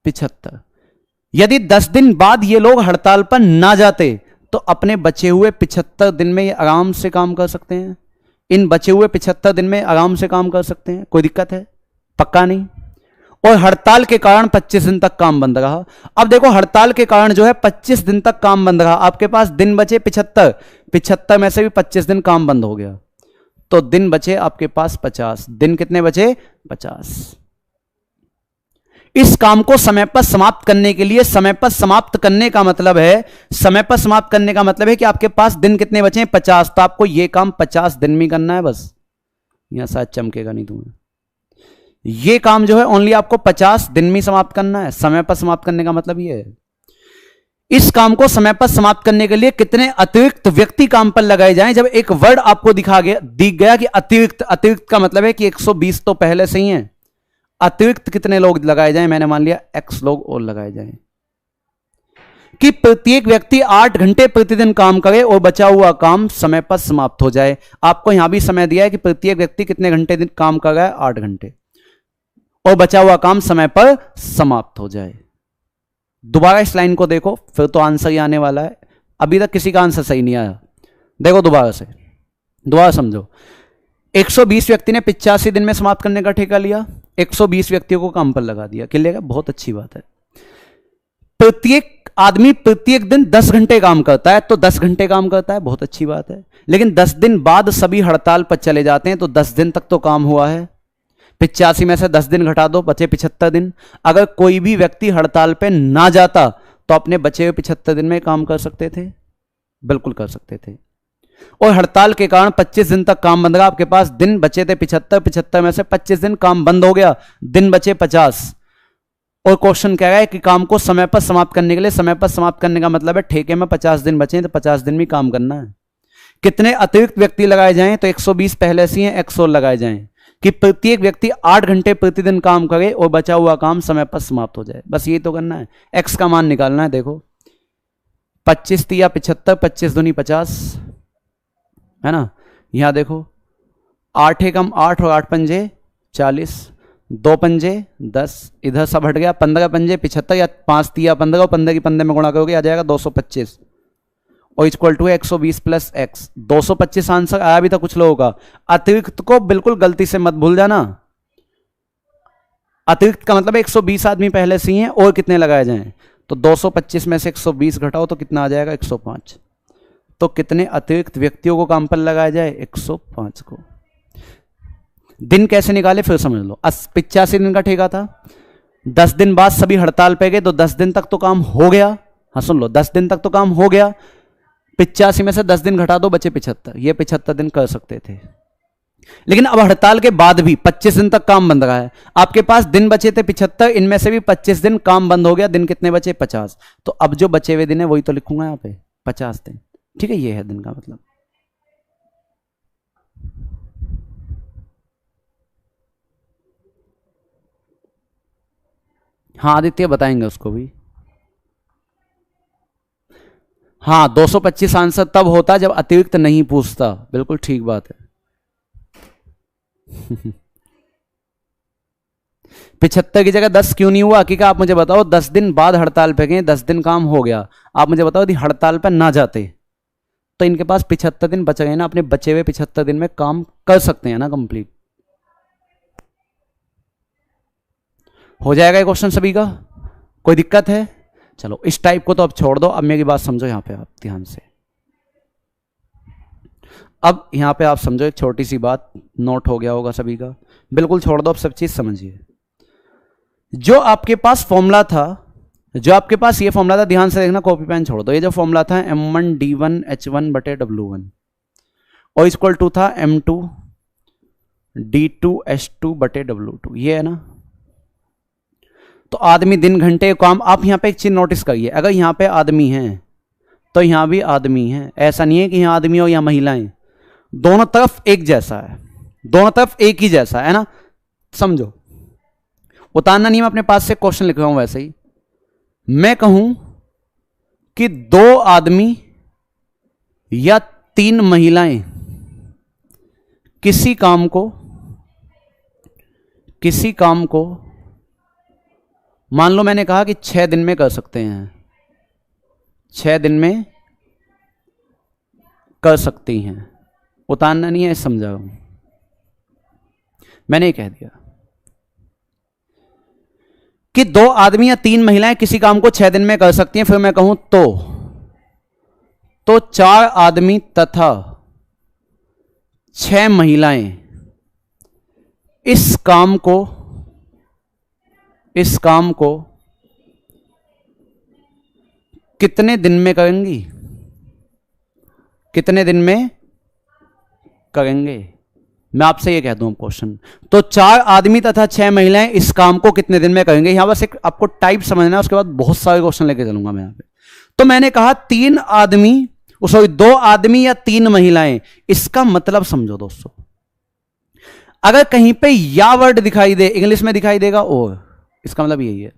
75। यदि 10 दिन बाद ये लोग हड़ताल पर ना जाते, तो अपने बचे हुए 75 दिन में ये आराम से काम कर सकते हैं। इन बचे हुए 75 दिन में आराम से काम कर सकते हैं। कोई दिक्कत है? पक्का नहीं। और हड़ताल के कारण 25 दिन तक काम बंद रहा। अब देखो हड़ताल के कारण जो है 25 दिन तक काम बंद रहा, आपके पास दिन बचे 75, 75 में से भी 25 दिन काम बंद हो गया, तो दिन बचे आपके पास 50। दिन कितने बचे? 50। इस काम को समय पर समाप्त करने के लिए, समय पर समाप्त करने का मतलब है, समय पर समाप्त करने का मतलब है कि आपके पास दिन कितने बचे हैं? 50। तो आपको यह काम 50 दिन में करना है बस। यहां शायद चमकेगा नहीं तुम्हें। यह काम जो है ओनली आपको 50 दिन में समाप्त करना है। समय पर समाप्त करने का मतलब यह है। इस काम को समय पर समाप्त करने के लिए कितने अतिरिक्त व्यक्ति काम पर लगाए जाएं? जब एक वर्ड आपको दिख गया कि अतिरिक्त, अतिरिक्त का मतलब है कि 120 तो पहले से ही है, अतिरिक्त कितने लोग लगाए जाएं? मैंने मान लिया x लोग और लगाए जाएं कि प्रत्येक व्यक्ति 8 घंटे प्रतिदिन काम करे और बचा हुआ काम समय पर समाप्त हो जाए। आपको यहां भी समय दिया है कि प्रत्येक व्यक्ति कितने घंटे दिन काम कर रहा है? 8 घंटे, और बचा हुआ काम समय पर समाप्त हो जाए। दोबारा इस लाइन को देखो, फिर तो आंसर ही आने वाला है। अभी तक किसी का आंसर सही नहीं आया, देखो दोबारा से, दोबारा समझो। 120 व्यक्ति ने 85 दिन में समाप्त करने का ठेका लिया, 120 व्यक्तियों को काम पर लगा दिया, क्लियर है? बहुत अच्छी बात है। प्रत्येक आदमी प्रत्येक दिन 10 घंटे काम करता है, तो 10 घंटे काम करता है, बहुत अच्छी बात है। लेकिन 10 दिन बाद सभी हड़ताल पर चले जाते हैं, तो 10 दिन तक तो काम हुआ है। 85 में से 10 दिन घटा दो, बचे 75 दिन। अगर कोई भी व्यक्ति हड़ताल पे ना जाता तो अपने बचे हुए 75 दिन में काम कर सकते थे, बिल्कुल कर सकते थे। और हड़ताल के कारण 25 दिन तक काम बंद रहा, आपके पास दिन बचे थे 75, 75 में से 25 दिन काम बंद हो गया, दिन बचे 50। और क्वेश्चन कह रहा है कि काम को समय पर समाप्त करने के लिए, समय पर समाप्त करने का मतलब है ठेके में 50 दिन बचे तो 50 दिन में काम करना है। कितने अतिरिक्त व्यक्ति लगाए जाएं? तो 120 पहले से हैं, x और लगाए जाएं कि प्रत्येक व्यक्ति 8 घंटे प्रतिदिन काम करे और बचा हुआ काम समय पर समाप्त हो जाए। बस ये तो करना है, x का मान निकालना है। देखो 25 तिया 75, 25 दूनी 50 है ना। यहां देखो 8 एकम 8 और 8 पंजे 40, 2 पंजे 10, इधर सब हट गया, 15 पंजे 75 या 5 तिया 15 और 15 की 15 में गुणा करोगे आ जाएगा 225 और equal to 120 plus X. 225 answer आया भी था कुछ लोगों का। अतिरिक्त को बिल्कुल गलती से मत भूल जाना। अतिरिक्त का मतलब 120 आदमी पहले से ही हैं और कितने लगाए जाएं, तो 225 में से 120 घटाओ तो कितना आ जाएगा? 105। तो कितने अतिरिक्त व्यक्तियों को काम पर लगाया जाए? 105 को। दिन कैसे निकाले फिर समझ लो। 85 दिन का ठेका था, 10 दिन बाद सभी हड़ताल पे गए, तो 10 दिन तक तो काम हो गया। हाँ सुन लो, 10 दिन तक तो काम हो गया। 85 में से 10 दिन घटा दो, बचे 75। ये 75 दिन कर सकते थे। लेकिन अब हड़ताल के बाद भी 25 दिन तक काम बंद रहा है, आपके पास दिन बचे थे 75, इनमें से भी 25 दिन काम बंद हो गया, दिन कितने बचे? 50। तो अब जो बचे हुए दिन है वही तो लिखूंगा यहां पे, 50 दिन। ठीक है, ये है दिन का मतलब। हाँ आदित्य बताएंगे उसको भी। हाँ 225 आंसर तब होता जब अतिरिक्त नहीं पूछता, बिल्कुल ठीक बात है। 75 की जगह 10 क्यों नहीं हुआ? क्योंकि आप मुझे बताओ 10 दिन बाद हड़ताल पे गए, 10 दिन काम हो गया, आप मुझे बताओ यदि हड़ताल पे ना जाते तो इनके पास 75 दिन बच गए ना, अपने बचे हुए 75 दिन में काम कर सकते हैं ना कंप्लीट। हो जाएगा ये क्वेश्चन सभी का? कोई दिक्कत है? चलो इस टाइप को तो अब छोड़ दो, अब मेरी बात समझो यहां पे आप ध्यान से। अब यहां पे आप समझो, एक छोटी सी बात नोट हो गया होगा सभी का, बिल्कुल छोड़ दो, अब सब चीज समझिए। जो आपके पास फॉर्मूला था, जो आपके पास ये फॉर्मूला था, ध्यान से देखना, कॉपी पेन छोड़ दो। ये जो फॉर्मूला था M1D1H1 बटे W1 और इक्वल टू था M2 D2H2 बटे W2, ये है ना। तो आदमी दिन घंटे काम, आप यहां पे एक चीज नोटिस करिए, अगर यहां पे आदमी है तो यहां भी आदमी है। ऐसा नहीं है कि यहां आदमी हो या महिलाएं, दोनों तरफ एक जैसा है, दोनों तरफ एक ही जैसा है ना, समझो। उतारना नहीं, मैं अपने पास से क्वेश्चन लिख रहा हूं। वैसे ही मैं कहूं कि 2 आदमी या 3 महिलाएं किसी काम को मान लो मैंने कहा कि 6 दिन में कर सकते हैं, 6 दिन में कर सकती हैं। उतारना नहीं है, समझा मैंने कह दिया। कि 2 आदमी या 3 महिलाएं किसी काम को 6 दिन में कर सकती हैं, फिर मैं कहूं तो 4 आदमी तथा 6 महिलाएं इस काम को कितने दिन में करेंगी? कितने दिन में करेंगे? मैं आपसे ये कह दूं क्वेश्चन, तो 4 आदमी तथा 6 महिलाएं इस काम को कितने दिन में करेंगे। यहां बस एक आपको टाइप समझना है, उसके बाद बहुत सारे क्वेश्चन लेके चलूंगा मैं यहां पे। तो मैंने कहा 2 आदमी या 3 महिलाएं, इसका मतलब समझो दोस्तों, अगर कहीं पे या वर्ड दिखाई दे, इंग्लिश में दिखाई देगा और, इसका मतलब यही है,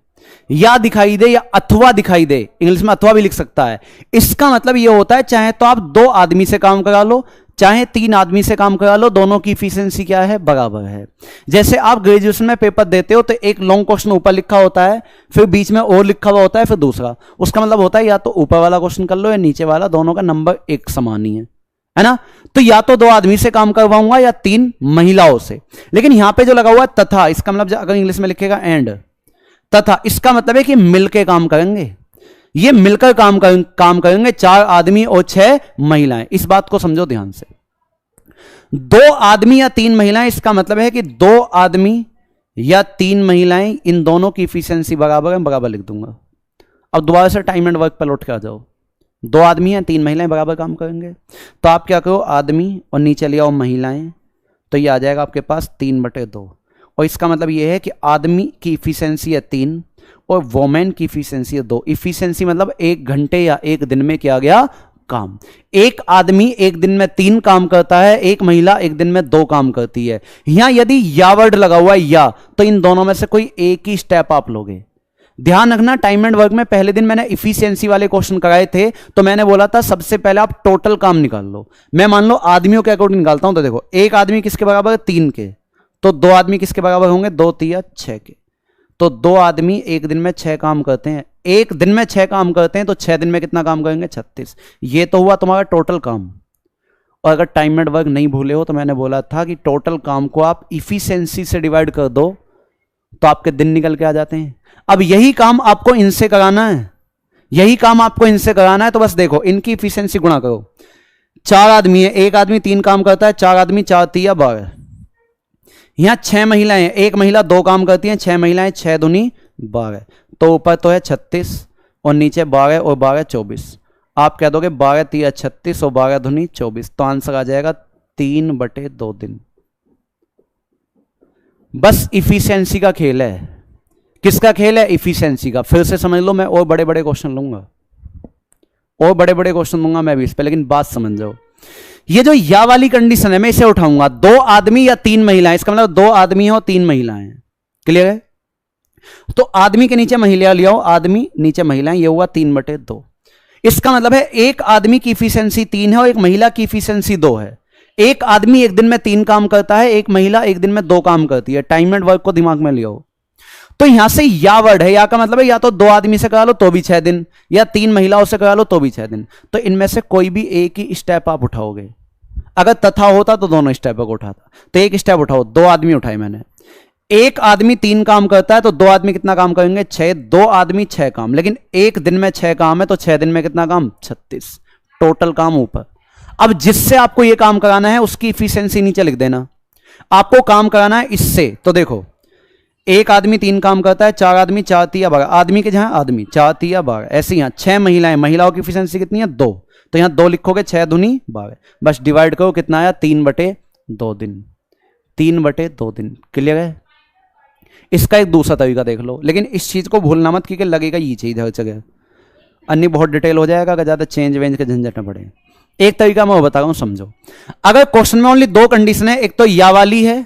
या दिखाई दे या अथवा दिखाई दे, इंग्लिश में अथवा भी लिख सकता है, इसका मतलब यह होता है चाहे तो आप 2 आदमी से काम करा लो चाहे 3 आदमी से काम करा लो, दोनों की इफिशिएंसी क्या है? बराबर है। जैसे आप ग्रेजुएशन में पेपर देते हो तो एक लॉन्ग क्वेश्चन ऊपर लिखा होता है, फिर बीच में और लिखा हुआ होता है, फिर दूसरा, उसका मतलब होता है या तो ऊपर वाला क्वेश्चन कर लो या नीचे वाला, दोनों का नंबर एक समान ही है ना। तो या तो 2 आदमी से काम करवाऊंगा या 3 महिलाओं से। लेकिन यहां पे जो लगा हुआ है तथा, इसका मतलब अगर इंग्लिश में लिखेगा एंड, तथा इसका मतलब है कि मिलकर काम करेंगे, ये मिलकर काम करेंगे 4 आदमी और 6 महिलाएं। इस बात को समझो ध्यान से। 2 आदमी या 3 महिलाएं, इसका मतलब है कि 2 आदमी या 3 महिलाएं, इन दोनों की इफिशिएंसी बराबर है, बराबर लिख दूंगा। अब दोबारा से टाइम एंड वर्क पर लौट के आ जाओ। 2 आदमी या 3 महिलाएं बराबर काम करेंगे, तो आप क्या करो, आदमी और नीचे ले आओ महिलाएं, तो ये आ जाएगा आपके पास 3/2। और इसका मतलब ये है कि आदमी की इफिशिएंसी है 3 और वोमेन की इफिशिएंसी है 2। इफिशिएंसी मतलब 1 घंटे या 1 दिन में किया गया काम। एक आदमी 1 दिन में 3 काम करता है, एक महिला 1 दिन में 2 काम करती है। यहां यदि या वर्ड लगा हुआ है या, तो इन दोनों में से कोई एक ही स्टेप आप लोगे। ध्यान रखना, टाइम एंड वर्क में पहले दिन मैंने इफिशिएंसी वाले क्वेश्चन कराए थे, तो मैंने बोला था सबसे पहले आप टोटल काम निकाल लो। मैं मान लो आदमियों के अकॉर्डिंग निकालता हूं, तो देखो एक आदमी किसके बराबर है? 3 के। तो 2 आदमी किसके बराबर होंगे? 2 3 6 के। तो 2 आदमी 1 दिन में 6 काम करते हैं, 1 दिन में 6 काम करते हैं, तो 6 दिन में कितना काम करेंगे? 36। ये तो हुआ तुम्हारा टोटल काम। और अगर टाइम एंड वर्क नहीं भूले हो तो मैंने बोला था कि टोटल काम को आप इफिशिएंसी से डिवाइड कर दो तो आपके दिन निकल के आ जाते हैं। अब यही काम आपको इनसे कराना है, यही काम आपको इनसे कराना है, तो बस देखो इनकी इफिशिएंसी गुणा करो। 4 आदमी है, 1 आदमी 3 काम करता है, 4 आदमी 4 3 12। यहां 6 महिलाएं हैं, 1 महिला 2 काम करती हैं, 6 महिलाएं 6 दूनी 12। तो ऊपर तो है 36 और नीचे 12 और 12 24। आप कह दोगे 12 3 36 और 12 दूनी 24, तो आंसर आ जाएगा 3/2 दिन। बस इफिशिएंसी का खेल है। किसका खेल है? इफिशिएंसी का। फिर से समझ लो, मैं और बड़े बड़े क्वेश्चन लूंगा, और बड़े बड़े क्वेश्चन दूंगा मैं भी इस पे, लेकिन बात समझ जाओ। ये जो या वाली कंडीशन है मैं इसे उठाऊंगा, 2 आदमी या 3 महिलाएं, इसका मतलब 2 आदमी हो 3 महिलाएं। क्लियर है? तो आदमी के नीचे महिला ले आओ, आदमी नीचे महिलाएं, ये हुआ 3/2। इसका मतलब है एक आदमी की इफिशिएंसी 3 है और एक महिला की इफिशिएंसी 2 है। एक आदमी 1 दिन में 3 काम करता है, एक महिला 1 दिन में 2 काम करती है। टाइम एंड वर्क को दिमाग में ले आओ। तो यहां से या वर्ड है, या का मतलब है या तो 2 आदमी से करा लो तो भी 6 दिन, या 3 महिलाओं से करा लो तो भी 6 दिन। तो इनमें से कोई भी एक ही स्टेप आप उठाओगे। अगर तथा होता तो दोनों स्टेप को उठाता, तो एक स्टेप उठाओ। 2 आदमी उठाए मैंने, एक आदमी 3 काम करता है, तो 2 आदमी कितना काम करेंगे? 6। 2 आदमी 6 काम, लेकिन 1 दिन में 6 काम है, तो 6 दिन में कितना काम? 36। टोटल काम ऊपर। अब जिससे आपको यह काम कराना है उसकी इफिशिएंसी नीचे लिख देना। आपको काम कराना है इससे, तो देखो एक आदमी 3 काम करता है, 4 आदमी 4 3 12, आदमी के जहां आदमी 4 3 12, ऐसे यहां 6 महिलाएं, महिलाओं की इफिशिएंसी कितनी है? 2। तो यहां 2 लिखोगे, 6 दूनी 12, बस डिवाइड करो, कितना आया? 3/2 दिन। 3/2 दिन। क्लियर है? इसका एक दूसरा तरीका देख लो, लेकिन इस चीज को भूलना मत क्योंकि लगेगा ये चीज हर जगह, अन्य बहुत डिटेल हो जाएगा अगर ज्यादा चेंज वेंज के झंझट न पड़े। एक तरीका मैं वो बता रहा हूं, समझो। अगर क्वेश्चन में ओनली 2 कंडीशन है, एक तो या वाली है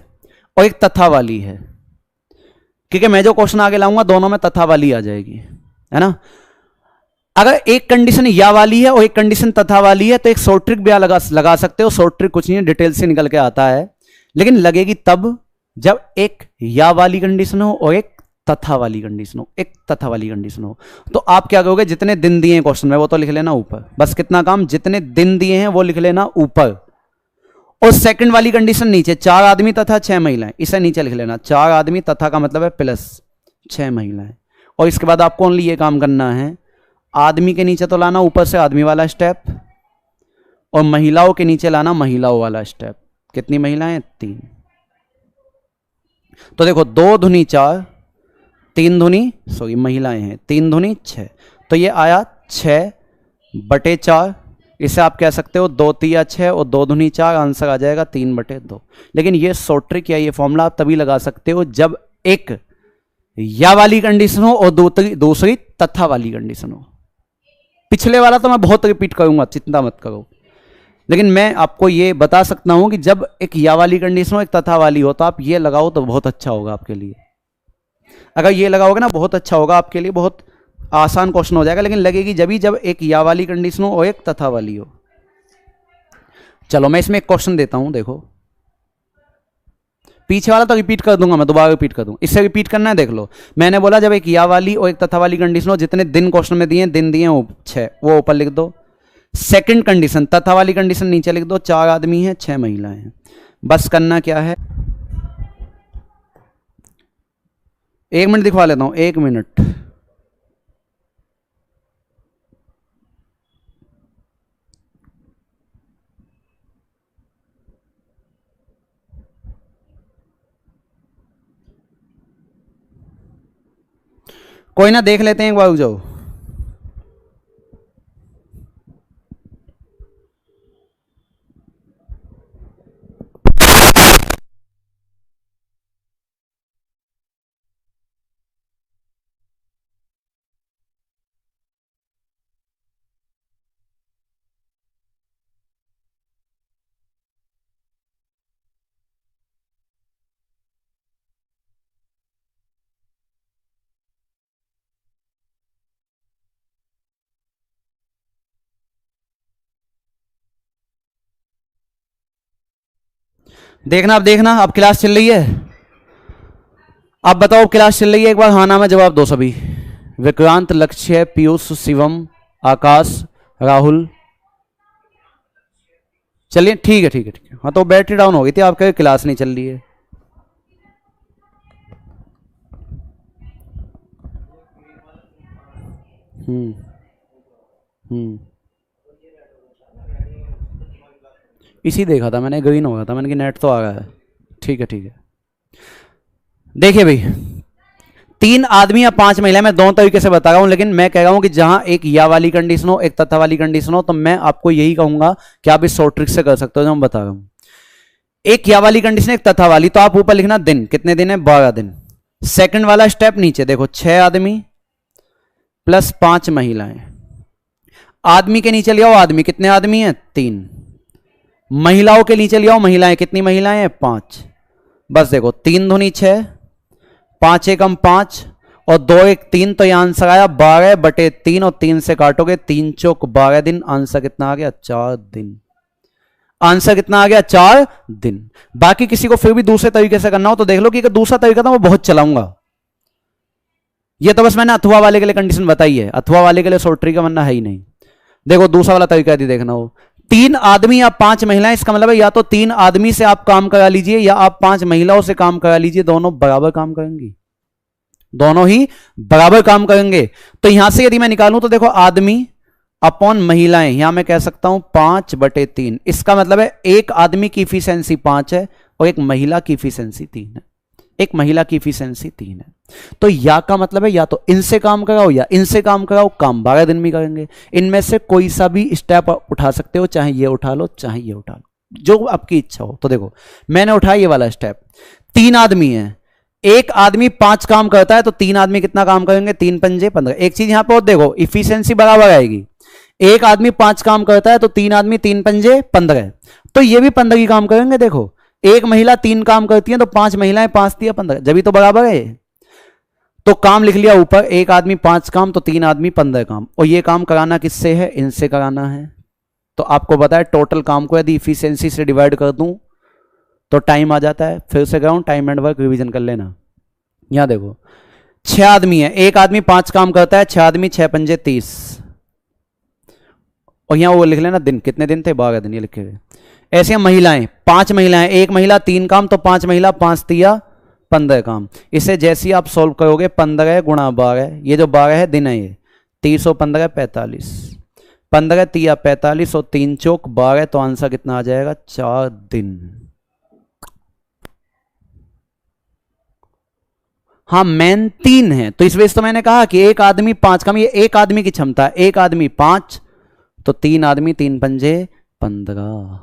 और एक तथा वाली है, क्योंकि मैं जो क्वेश्चन आगे लाऊंगा दोनों में तथा वाली आ जाएगी, है ना। अगर एक कंडीशन या वाली है और एक कंडीशन तथा वाली है, तो एक शॉर्ट ट्रिक भी लगा सकते हो। शॉर्ट ट्रिक कुछ नहीं है, डिटेल से निकल के आता है, लेकिन लगेगी तब जब एक या वाली कंडीशन हो और एक तथा वाली कंडीशन हो, एक तथा वाली कंडीशन हो। तो आप क्या करोगे? जितने दिन दिए हैं क्वेश्चन में वो तो लिख लेना ऊपर, बस कितना काम? जितने दिन दिए हैं वो लिख लेना ऊपर, और सेकंड वाली कंडीशन नीचे, 4 आदमी तथा 6 महिलाएं, इसे नीचे लिख लेना। 4 आदमी तथा का मतलब है प्लस 6 महिलाएं। और इसके बाद आपको ओनली ये काम करना है, आदमी के नीचे तो लाना ऊपर से आदमी वाला स्टेप, और महिलाओं के नीचे लाना महिलाओं वाला स्टेप। कितनी महिलाएं? 3। तो देखो 2 दूनी 4, 3 दूनी महिलाएं हैं, 3 दूनी 6, तो ये आया 6/4। इसे आप कह सकते हो 2 तिया 6 और 2 दूनी 4, आंसर आ जाएगा 3/2। लेकिन ये शॉर्ट ट्रिक या ये फॉर्मूला आप तभी लगा सकते हो जब एक या वाली कंडीशन हो और दूसरी तथा वाली कंडीशन हो। पिछले वाला तो मैं बहुत रिपीट करूंगा, चिंता मत करो, लेकिन मैं आपको ये बता सकता हूं कि जब एक या वाली कंडीशन हो एक तथा वाली हो तो आप ये लगाओ तो बहुत अच्छा होगा आपके लिए। अगर ये लगाओगे ना बहुत अच्छा होगा आपके लिए, बहुत आसान क्वेश्चन हो जाएगा। लेकिन लगेगी जब एक या वाली कंडीशन हो और एक तथा वाली हो। चलो मैं इसमें एक क्वेश्चन देता हूं, देखो पीछे वाला तो रिपीट कर दूंगा, मैं दोबारा रिपीट कर दूंगा, इससे रिपीट करना है। देख लो, मैंने बोला जब एक या वाली और एक तथा वाली कंडीशन हो, जितने दिन क्वेश्चन में दिए, दिन दिए 6, वो ऊपर लिख दो। सेकंड कंडीशन तथा वाली कंडीशन नीचे लिख दो, 4 आदमी हैं 6 महिलाएं हैं। बस करना क्या है, 1 मिनट दिखवा लेता हूं, 1 मिनट। कोई ना, देख लेते हैं एक बार, रुक जाओ। देखना, अब देखना, अब क्लास चल रही है। अब बताओ क्लास चल रही है, एक बार हाँ ना में जवाब दो सभी। विक्रांत, लक्ष्य, पीयूष, शिवम, आकाश, राहुल। चलिए ठीक है ठीक है ठीक है। हाँ तो बैटरी डाउन हो गई थी आपके, क्लास नहीं चल रही है। इसी देखा था मैंने, ग्रीन हो गया था मैंने कि नेट तो आ गया है। ठीक है ठीक है। देखिए भाई, 3 आदमी या 5 महिला, मैं दोनों तरीके से बता रहा हूं, लेकिन मैं कह रहा हूं कि जहां एक या वाली कंडीशन हो एक तथा वाली कंडीशन हो, तो मैं आपको यही कहूंगा कि आप इस शॉर्ट ट्रिक से कर सकते हो जो मैं बता रहा हूं। एक या वाली कंडीशन एक तथा वाली, तो आप ऊपर लिखना दिन, कितने दिन है? 12 दिन। सेकंड वाला स्टेप नीचे देखो, 6 आदमी प्लस 5 महिलाएं। आदमी के नीचे ले आओ आदमी, कितने आदमी हैं? 3। महिलाओं के नीचे ले आओ महिलाएं, कितनी महिलाएं हैं? 5। बस देखो, 3 दूनी 6, 5 एकम 5 और 2 एक 3, तो यह आंसर आया 12/3, और 3 से काटोगे 3 चौक 12 दिन। आंसर कितना आ गया? 4 दिन। आंसर कितना आ गया? 4 दिन। बाकी किसी को फिर भी दूसरे तरीके से करना हो तो देख लो कि दूसरा तरीका था वो बहुत चलाऊंगा। ये तो बस मैंने अथवा वाले के लिए कंडीशन बताई है, अथवा वाले के लिए शॉर्ट ट्रिक का बनना है ही नहीं। देखो दूसरा वाला तरीका यदि देखना हो, 3 आदमी या 5 महिलाएं, इसका मतलब है या तो 3 आदमी से आप काम करा लीजिए या आप 5 महिलाओं से काम करा लीजिए, दोनों बराबर काम करेंगी, दोनों ही बराबर काम करेंगे। तो यहां से यदि मैं निकालूं तो देखो, आदमी अपॉन महिलाएं, यहां मैं कह सकता हूं 5/3। इसका मतलब है एक आदमी की इफिशिएंसी 5 है और एक महिला की इफिशिएंसी 3 है, एक महिला की इफिशिएंसी 3 है। तो या का मतलब है या तो इनसे काम कराओ या इनसे काम कराओ, काम 12 दिन में करेंगे। इनमें से कोई सा भी स्टेप उठा सकते हो, चाहे ये उठा लो चाहे ये उठा लो, जो आपकी इच्छा हो। तो देखो मैंने उठाया ये वाला स्टेप, 3 आदमी है, एक आदमी 5 काम करता है तो 3 आदमी कितना काम करेंगे? 3 पंजे 15। एक चीज यहां पर देखो, इफिशिएंसी बराबर आएगी, एक आदमी 5 काम करता है तो 3 आदमी 3 पंजे 15, तो ये भी 15 ही काम करेंगे। देखो एक महिला 3 काम करती है तो 5 महिलाएं 5 दिया 15, जब भी तो बराबर है। तो काम लिख लिया ऊपर, एक आदमी 5 काम तो 3 आदमी 15 काम, और ये काम कराना किससे है? इनसे कराना है। तो आपको पता है टोटल काम को यदि इफिशिएंसी से डिवाइड कर दूं तो टाइम आ जाता है। फिर से कराऊं, टाइम एंड वर्क रिवीजन कर लेना। यहां देखो 6 आदमी है, एक आदमी 5 काम करता है, 6 आदमी 6 पंजे 30, और यहां वो लिख लेना दिन, कितने दिन थे? 12 दिन, ये लिखे हुए। ऐसे महिलाएं 5 महिलाएं, एक महिला 3 काम तो 5 महिला 5 तिया 15 काम। इसे जैसे ही आप सोल्व करोगे 15 गुणा 12, ये जो 12 है दिन है, ये 315 45, 15 तिया 45 और 3 चौक 12, तो आंसर कितना आ जाएगा 4 दिन। हाँ मेन 3 है, तो इस वजह से तो मैंने कहा कि एक आदमी 5 काम, ये एक आदमी की क्षमता है, एक आदमी 5 तो 3 आदमी 3 पंजे 15।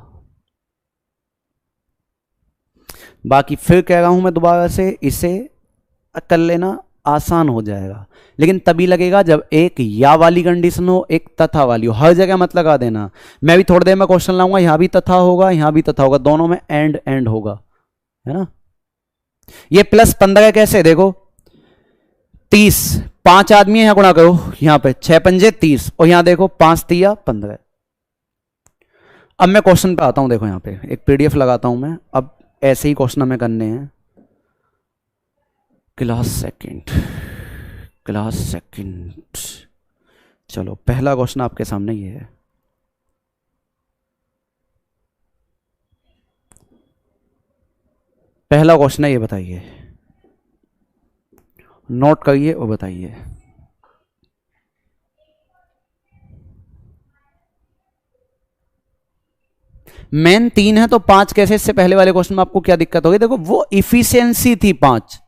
बाकी फिर कह रहा हूं मैं दोबारा से, इसे कर लेना आसान हो जाएगा, लेकिन तभी लगेगा जब एक या वाली कंडीशन हो, एक तथा वाली हो। हर जगह मत लगा देना। मैं भी थोड़ी देर में क्वेश्चन लाऊंगा, यहां भी तथा होगा, यहां भी तथा होगा, दोनों में एंड होगा, है ना। ये प्लस 15 कैसे, देखो 30, 5 आदमी है, यहां गुणा करो, यहां पे 6 पंजे 30 और यहां देखो 5 तिया 15। अब मैं क्वेश्चन पे आता हूं, देखो यहां पे एक पीडीएफ लगाता हूं मैं। अब ऐसे ही क्वेश्चन हमें करने हैं। क्लास सेकंड, चलो पहला क्वेश्चन आपके सामने ये है। पहला क्वेश्चन है, ये बताइए, नोट करिए और बताइए। मेन 3 है तो 5 कैसे, इससे पहले वाले क्वेश्चन में आपको क्या दिक्कत होगी, देखो वो इफिशियंसी थी 5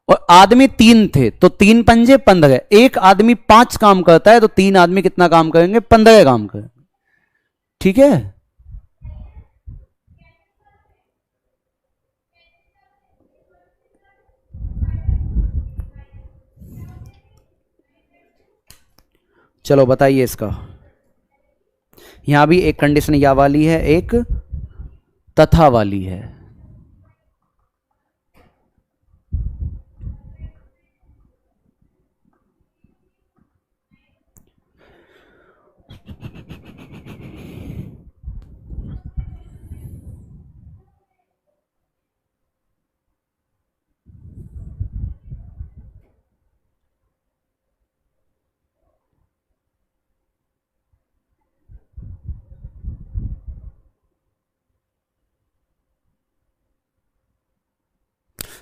और आदमी 3 थे, तो 3 पंजे 15, एक आदमी 5 काम करता है तो 3 आदमी कितना काम करेंगे, 15 काम करेंगे, ठीक है। चलो बताइए इसका। यहां भी एक कंडीशन या वाली है, एक तथा वाली है।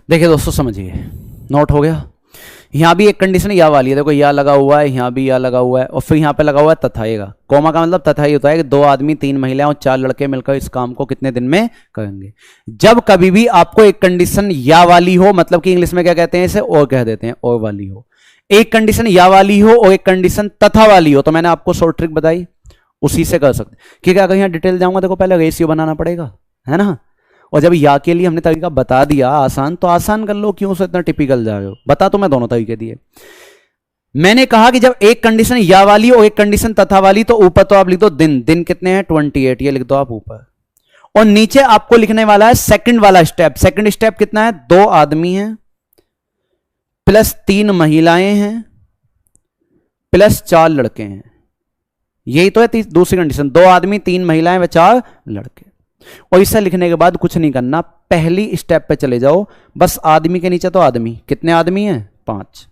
देखिए दोस्तों समझिए, नोट हो गया। यहां भी एक कंडीशन या वाली है, देखो या लगा हुआ है, यहां भी या लगा हुआ है और फिर यहां पे लगा हुआ है तथाएगा। कोमा का मतलब तथा ही होता है कि 2 आदमी 3 महिलाएं और 4 लड़के मिलकर इस काम को कितने दिन में करेंगे। जब कभी भी आपको एक कंडीशन या वाली हो, मतलब कि इंग्लिश में क्या कहते हैं इसे, और कह देते हैं, और वाली हो, एक कंडीशन या वाली हो और एक कंडीशन तथा वाली हो, तो मैंने आपको शॉर्ट ट्रिक बताई, उसी से कर सकते। क्योंकि अगर यहां डिटेल जाऊंगा, देखो पहले रेशियो बनाना पड़ेगा, है ना। और जब या के लिए हमने तरीका बता दिया आसान, तो आसान कर लो, क्यों से इतना टिपिकल जा रहे हो। बता तो मैं दोनों तरीके दिए। मैंने कहा कि जब एक कंडीशन या वाली और एक कंडीशन तथा वाली, तो ऊपर तो आप लिख दो दिन कितने हैं 28, ये लिख दो आप ऊपर, और नीचे आपको लिखने वाला है सेकंड वाला स्टेप। सेकंड स्टेप कितना है, 2 आदमी हैं प्लस 3 महिलाएं हैं प्लस 4 लड़के हैं। यही तो है दूसरी कंडीशन, 2 आदमी 3 महिलाएं व 4 लड़के। और इसे लिखने के बाद कुछ नहीं करना, पहली स्टेप पे चले जाओ, बस आदमी के नीचे तो आदमी, कितने आदमी हैं 5,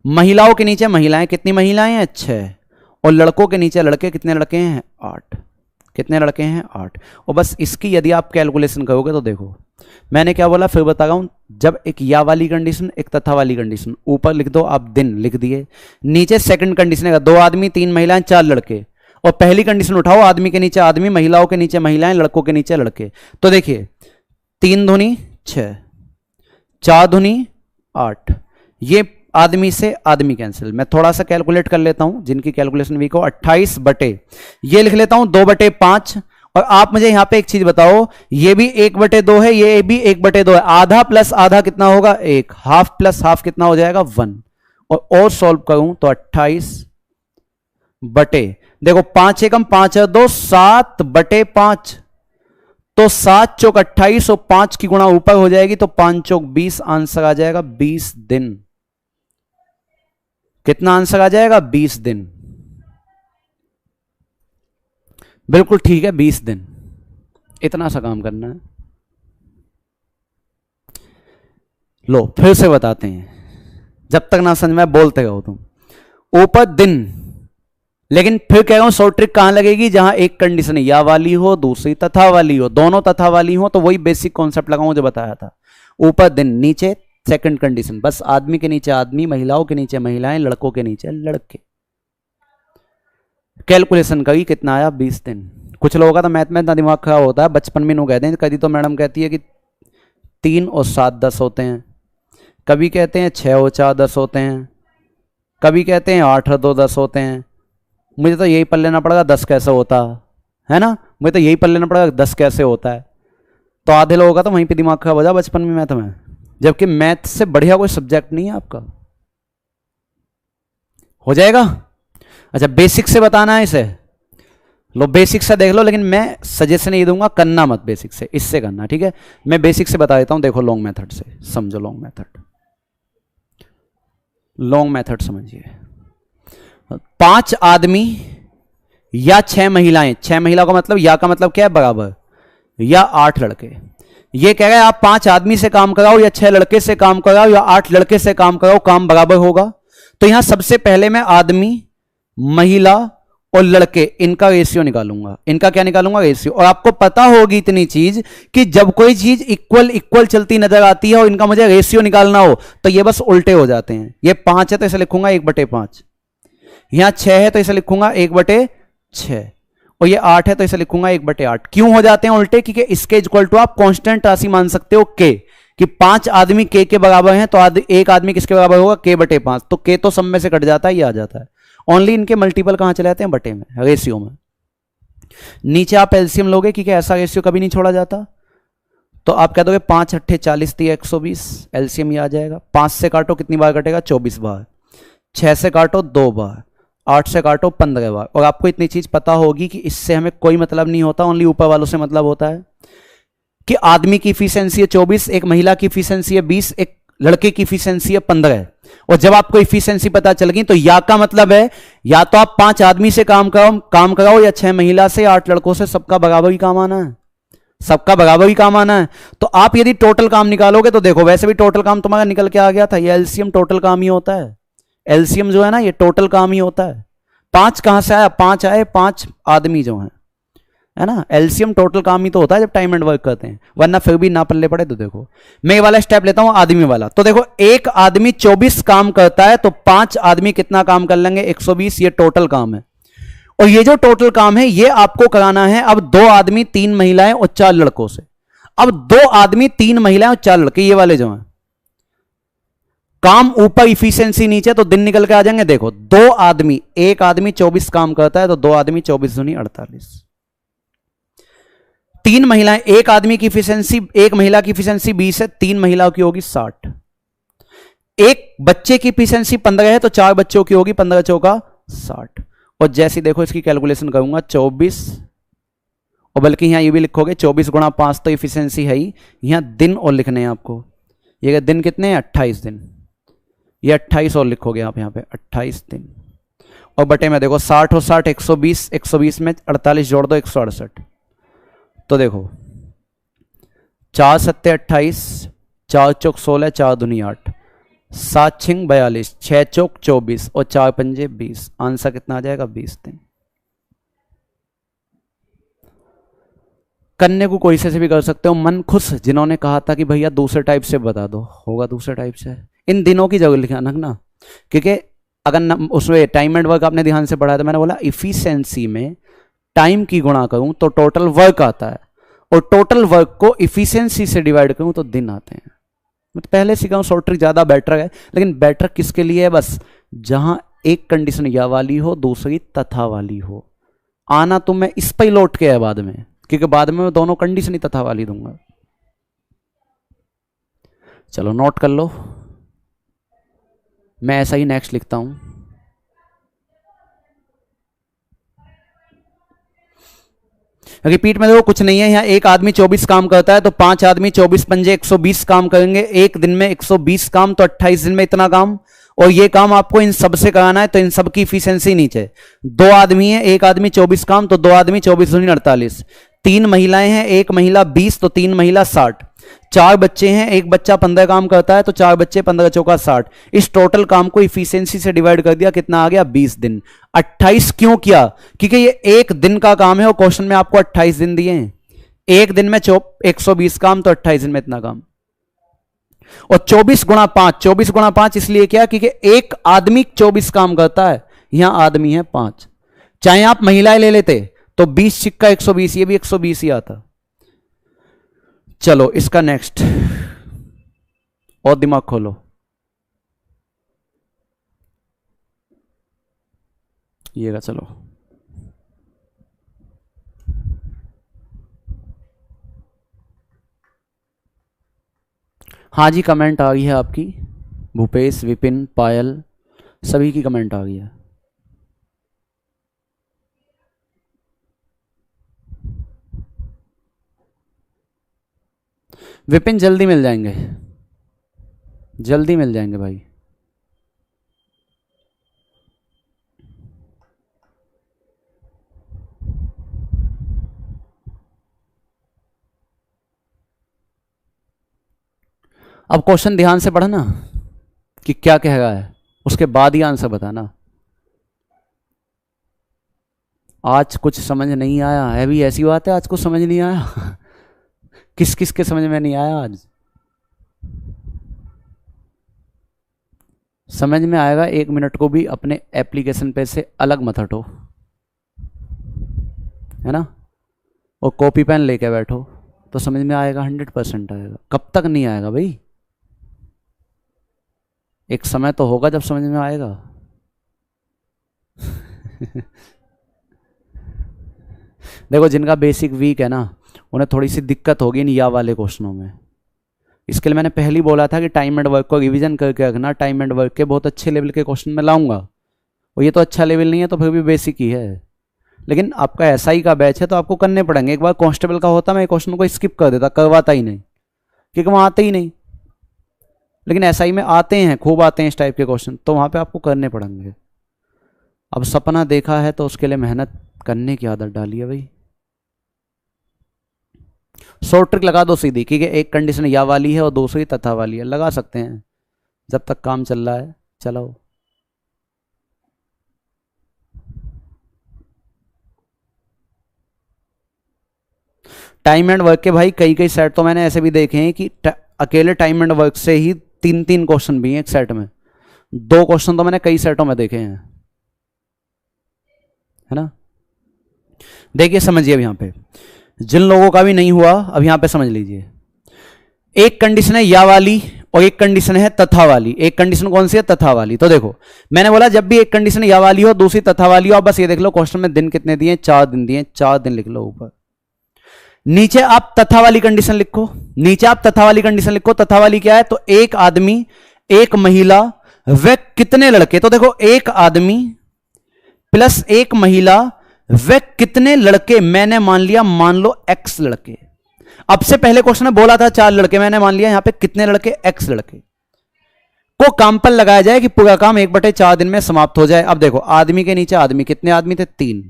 महिलाओं के नीचे महिलाएं, कितनी महिलाएं हैं 6, और लड़कों के नीचे लड़के, कितने लड़के हैं 8, कितने लड़के हैं 8। और बस इसकी यदि आप कैलकुलेशन करोगे तो देखो मैंने क्या बोला, फिर बता रहा हूं। जब एक या वाली कंडीशन एक तथा वाली कंडीशन, ऊपर लिख दो आप दिन लिख दिए, नीचे सेकंड कंडीशन है 2 आदमी 3 महिलाएं 4 लड़के, और पहली कंडीशन उठाओ, आदमी के नीचे आदमी, महिलाओं के नीचे महिलाएं, लड़कों के नीचे लड़के। तो देखिए 3 दूनी 6, 4 दूनी 8, ये आदमी से आदमी कैंसिल। मैं थोड़ा सा कैलकुलेट कर लेता हूं, जिनकी कैलकुलेशन वीक हो, 28 बटे, ये लिख लेता हूं 2/5। और आप मुझे यहां पे एक चीज बताओ, ये भी 1/2 है, ये भी 1/2 है, आधा प्लस आधा कितना होगा 1, हाफ प्लस हाफ कितना हो जाएगा 1। और सॉल्व करूं तो 28 बटे, देखो 5 एकम 5 है 2, 7/5, तो 7 चौक 28 और 5 की गुणा ऊपर हो जाएगी, तो 5 चौक 20, आंसर आ जाएगा 20 दिन। कितना आंसर आ जाएगा 20 दिन, बिल्कुल ठीक है 20 दिन। इतना सा काम करना है। लो फिर से बताते हैं, जब तक ना समझ में बोलते रहो तुम। ऊपर दिन, लेकिन फिर कह रहा हूं शॉर्ट ट्रिक कहां लगेगी, जहां एक कंडीशन या वाली हो दूसरी तथा वाली हो, दोनों तथा वाली हो, तो वही बेसिक कॉन्सेप्ट लगाऊं जो बताया था। ऊपर दिन, नीचे सेकंड कंडीशन, बस आदमी के नीचे आदमी, महिलाओं के नीचे महिलाएं, लड़कों के नीचे लड़के। कैलकुलेशन करी, कितना आया 20 दिन। कुछ लोगों का तो मैथ में इतना दिमाग खराब होता है, बचपन में नो कहते हैं, कभी तो मैडम कहती है कि 3 और 7 10 होते हैं, कभी कहते हैं 6 और 4 10 होते हैं, कभी कहते हैं 8 और 2 10 होते हैं। मुझे तो यही पढ़ लेना पड़ेगा 10 कैसे होता है ना, मुझे तो यही पढ़ लेना पड़ेगा 10 कैसे होता है। तो आधे लोगों का तो वहीं पे दिमाग खराब हो जाए बचपन में मैथ में, जबकि मैथ से बढ़िया कोई सब्जेक्ट नहीं है आपका। हो जाएगा? अच्छा, बेसिक से बताना है इसे, लो बेसिक से देख लो, लेकिन मैं सजेशन ये दूंगा करना मत बेसिक से, इससे करना, ठीक है। मैं बेसिक से बता देता हूं, देखो लॉन्ग मेथड से समझो। लॉन्ग मेथड समझिए। 5 आदमी या 6 महिलाएं, 6 महिला का मतलब या का मतलब क्या है बराबर, या 8 लड़के। ये कह रहा है आप 5 आदमी से काम कराओ या 6 लड़के से काम कराओ या 8 लड़के से काम कराओ, काम बराबर होगा। तो यहां सबसे पहले मैं आदमी, महिला और लड़के, इनका रेशियो निकालूंगा। इनका क्या निकालूंगा? रेशियो। और आपको पता होगी इतनी चीज कि जब कोई चीज इक्वल चलती नजर आती है और इनका मुझे रेशियो निकालना हो तो ये बस उल्टे हो जाते हैं। ये 5 है तो इसे लिखूंगा 1/5, यहां 6 है तो इसे लिखूंगा 1/6, और ये 8 है तो इसे लिखूंगा 1/8। क्यों हो जाते हैं उल्टे? क्योंकि इसके इक्वल टू आप कांस्टेंट राशि मान सकते हो के, कि 5 आदमी के बराबर हैं, तो एक आदमी किसके बराबर होगा? k/5। तो के तो सब में से कट जाता है, ये आ जाता है। ओनली इनके मल्टीपल कहां चले जाते हैं? बटे में, रेशियो में। नीचे आप एलसीएम लोगे, क्योंकि ऐसा रेशियो कभी नहीं छोड़ा जाता। तो आप कह दोगे 5 8 40 3 120, एलसीएम ये आ जाएगा। 5 से काटो कितनी बार कटेगा? 24 बार। 6 से काटो 2 बार। 8 से काटो 15 बार। और आपको इतनी चीज पता होगी कि इससे हमें कोई मतलब नहीं होता, ओनली ऊपर वालों से मतलब होता है कि आदमी की इफिशिएंसी है 24, एक महिला की इफिशिएंसी है 20, एक लड़के की इफिशिएंसी है 15। और जब आपको इफिशिएंसी पता चल गई तो या का मतलब है या तो आप 5 आदमी से काम कराओ या 6 महिला से, 8 लड़कों से, सबका बराबर ही काम आना है, सबका बराबर ही काम आना है। तो आप यदि टोटल काम निकालोगे तो देखो, वैसे भी टोटल काम तुम्हारा निकल के आ गया था, ये एलसीएम टोटल काम ही होता है। एलसीएम जो है ना, ये टोटल काम ही होता है। 5 कहां से आया? 5 आए 5 आदमी जो है ना। एलसीएम टोटल काम ही तो होता है जब टाइम एंड वर्क करते हैं, वरना फिर भी ना पल्ले पड़े। तो देखो मैं ये वाला स्टेप लेता हूं, आदमी वाला। तो देखो एक आदमी 24 काम करता है तो 5 आदमी कितना काम कर लेंगे? 120। ये टोटल काम है। और ये जो टोटल काम है ये आपको कराना है अब 2 आदमी 3 महिलाएं और 4 लड़कों से। अब 2 आदमी 3 महिलाएं और 4 लड़के, ये वाले जो हैं, काम ऊपर इफिशिएंसी नीचे, तो दिन निकल के आ जाएंगे। देखो 2 आदमी, एक आदमी 24 काम करता है तो 2 आदमी 24 दूनी 48। 3 महिलाएं, एक आदमी की इफिशिएंसी, एक महिला की इफिशिएंसी 20 है, 3 महिलाओं की होगी 60। एक बच्चे की इफिशिएंसी 15 है तो 4 बच्चों की होगी 15 चौका 60। और जैसे देखो इसकी कैलकुलेशन करूंगा 24, और बल्कि यहां ये भी लिखोगे 24 गुणा 5 तो इफिशिएंसी है ही, यहां दिन और लिखने हैं आपको। ये दिन कितने हैं? 28 दिन। ये 28 और लिखोगे आप यहां पे 28 दिन। और बटे में देखो 60 और 60 120, 120 में 48 जोड़ दो 168। तो देखो 4 7 28, 4 चौक 16, 4 दूनी 8, 7 छिंग 42, 6 चौक 24 और 4 पंजे 20। आंसर कितना आ जाएगा? 20 दिन। करने को कोई से भी कर सकते हो, मन खुश। जिन्होंने कहा था कि भैया दूसरे टाइप से बता दो, होगा दूसरे टाइप से। इन दिनों की जगह लिखा ना, क्योंकि अगर उसमें टाइम एंड वर्क आपने ध्यान से पढ़ा था, मैंने बोला इफिशिएंसी में टाइम की गुणा करूं तो टोटल वर्क आता है, और टोटल वर्क को इफिशिएंसी से डिवाइड करूं तो दिन आते हैं। मैं तो पहले सीखा हूं शॉर्ट ट्रिक ज्यादा बेटर है, लेकिन बेटर किसके लिए है? बस जहां एक कंडीशन या वाली हो, दूसरी तथा वाली हो। आना तो मैं इस पर ही लौट के है बाद में, क्योंकि बाद में मैं दोनों कंडीशन ही तथा वाली दूंगा। चलो नोट कर लो, मैं ऐसा ही नेक्स्ट लिखता हूं। रिपीट में देखो कुछ नहीं है, यहां एक आदमी 24 काम करता है तो 5 आदमी 24 पंजे 120 काम करेंगे। एक दिन में 120 काम तो 28 दिन में इतना काम। और ये काम आपको इन सब से कराना है तो इन सब की इफिशिएंसी नीचे। 2 आदमी है, एक आदमी 24 काम तो 2 आदमी 24 दूनी 48। 3 महिलाएं हैं, एक महिला 20 तो 3 महिला 60। 4 बच्चे हैं, एक बच्चा 15 काम करता है तो 4 बच्चे 15 चौका 60। इस टोटल काम को इफिशिएंसी से डिवाइड कर दिया, कितना आ गया? 20 दिन। 28 क्यों किया? क्योंकि ये एक दिन का काम है और क्वेश्चन में आपको 28 दिन दिए हैं। एक दिन में 120 काम तो 28 दिन में इतना काम। और 24 × 5, 24 × 5 इसलिए क्या, क्योंकि एक आदमी 24 काम करता है, यहां आदमी है 5। चाहे आप महिलाएं ले लेते तो 20 सिक्का 120, ये भी 120 ही आता। चलो इसका नेक्स्ट, और दिमाग खोलो, ये चलो हाँ जी, कमेंट आ गई है आपकी, भूपेश, विपिन, पायल, सभी की कमेंट आ गई है। विपिन जल्दी मिल जाएंगे, जल्दी मिल जाएंगे भाई। अब क्वेश्चन ध्यान से पढ़ना कि क्या कह रहा है, उसके बाद ही आंसर बताना। आज कुछ समझ नहीं आया है भी ऐसी बात है, आज कुछ समझ नहीं आया किस किस के समझ में नहीं आया आज? समझ में आएगा, 1 मिनट को भी अपने एप्लीकेशन पे से अलग मत हटो, है ना, और कॉपी पेन लेके बैठो तो समझ में आएगा, 100% आएगा। कब तक नहीं आएगा भाई? एक समय तो होगा जब समझ में आएगा देखो जिनका बेसिक वीक है ना, उन्हें थोड़ी सी दिक्कत होगी इन या वाले क्वेश्चनों में। इसके लिए मैंने पहले ही बोला था कि टाइम एंड वर्क को रिवीजन करके रखना, टाइम एंड वर्क के बहुत अच्छे लेवल के क्वेश्चन में लाऊंगा, और ये तो अच्छा लेवल नहीं है तो फिर भी बेसिक ही है। लेकिन आपका एसआई का बैच है तो आपको करने पड़ेंगे। एक बार कांस्टेबल का होता मैं क्वेश्चन को स्किप कर देता, करवाता ही नहीं, क्योंकि वहाँ आते ही नहीं। लेकिन एसआई में आते हैं, खूब आते हैं इस टाइप के क्वेश्चन, तो वहाँ पे आपको करने पड़ेंगे। अब सपना देखा है तो उसके लिए मेहनत करने की आदत डाली है भाई। शॉर्ट ट्रिक लगा दो सीधी, क्योंकि एक कंडीशन या वाली है और दूसरी तथा वाली है, लगा सकते हैं जब तक काम चल रहा है, चलाओ। टाइम एंड वर्क के भाई कई कई सेट तो मैंने ऐसे भी देखे हैं कि अकेले टाइम एंड वर्क से ही 3-3 क्वेश्चन भी हैं एक सेट में। 2 क्वेश्चन तो मैंने कई सेटों में देखे हैं, है ना। देखिए समझिए, अब यहां पे जिन लोगों का भी नहीं हुआ अब यहां पे समझ लीजिए। एक कंडीशन है या वाली और एक कंडीशन है तथा वाली। एक कंडीशन कौन सी है? तथा वाली। तो देखो मैंने बोला जब भी एक कंडीशन या वाली हो दूसरी तथा वाली हो, आप बस ये देख लो क्वेश्चन में दिन कितने दिए, 4 दिन दिए, 4 दिन लिख लो ऊपर। नीचे आप तथा वाली कंडीशन लिखो, नीचे आप तथा वाली कंडीशन लिखो। तथा वाली क्या है? तो एक आदमी, एक महिला, वे कितने लड़के। तो देखो एक आदमी प्लस एक महिला, वे कितने लड़के। मैंने मान लिया, मान लो x लड़के। अब से पहले क्वेश्चन में बोला था 4 लड़के, मैंने मान लिया यहां पे कितने लड़के, x लड़के को काम पर लगाया जाए कि पूरा काम 1/4 दिन में समाप्त हो जाए। अब देखो आदमी के नीचे आदमी, कितने आदमी थे? 3।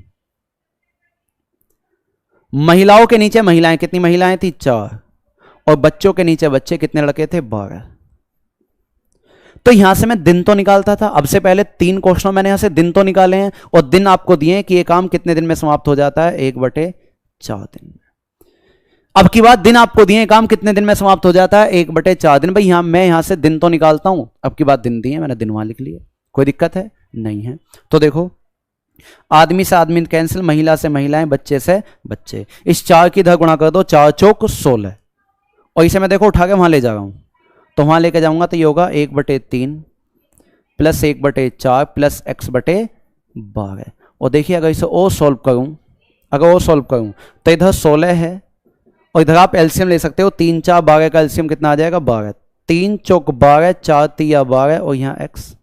महिलाओं के नीचे महिलाएं, कितनी महिलाएं थी? 4। और बच्चों के नीचे बच्चे, कितने लड़के थे? 12। तो यहां से मैं दिन तो निकालता था। अब से पहले 3 क्वेश्चनों मैंने यहां से दिन तो निकाले हैं और दिन आपको दिए कि ये काम कितने दिन में समाप्त हो जाता है? 1/4 दिन में। अब की बात दिन आपको दिए, काम कितने दिन में समाप्त हो जाता है? 1/4 दिन। भाई मैं यहां से दिन तो निकालता हूं, अब की बात दिन दिए, मैंने दिन वहां लिख लिया, कोई दिक्कत है? नहीं है। तो देखो आदमी से आदमी कैंसिल, महिला से महिलाएं, बच्चे से बच्चे। इस 4 की इधर गुणा कर दो, 4 चौक 16। और इसे मैं देखो उठा के वहां ले जा रहा हूं, तो वहां लेके जाऊंगा तो ये होगा 1/3 प्लस 1/4 प्लस x/12। और देखिए अगर इसे और सॉल्व करूं, तो इधर 16 है और इधर आप एलसीएम ले सकते हो। 3 4 12 का एलसीएम कितना आ जाएगा? 12। 3 चौक 12, 4 तिया 12 और यहाँ x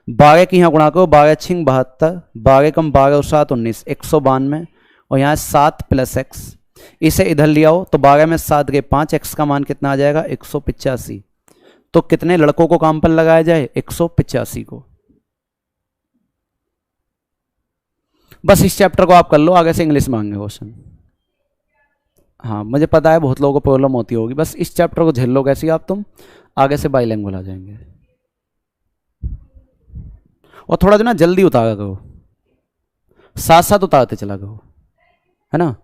12 की यहाँ गुणा करो, 12 छिंग 72, 12 कम 12 और 7 19, 192 और यहाँ 7 प्लस x। इसे इधर ले आओ तो 12 में 7 के 5, x का मान कितना आ जाएगा? 185। तो कितने लड़कों को काम पर लगाया जाए? 185 को। बस इस चैप्टर को आप कर लो, आगे से इंग्लिश मांगे क्वेश्चन। हाँ मुझे पता है बहुत लोगों को प्रॉब्लम होती होगी, बस इस चैप्टर को झेल लो कैसे आप, तुम आगे से बाइलिंगुअल आ जाएंगे। और थोड़ा जो ना जल्दी उतारा करो, साथ साथ उतारते चला करो, है ना।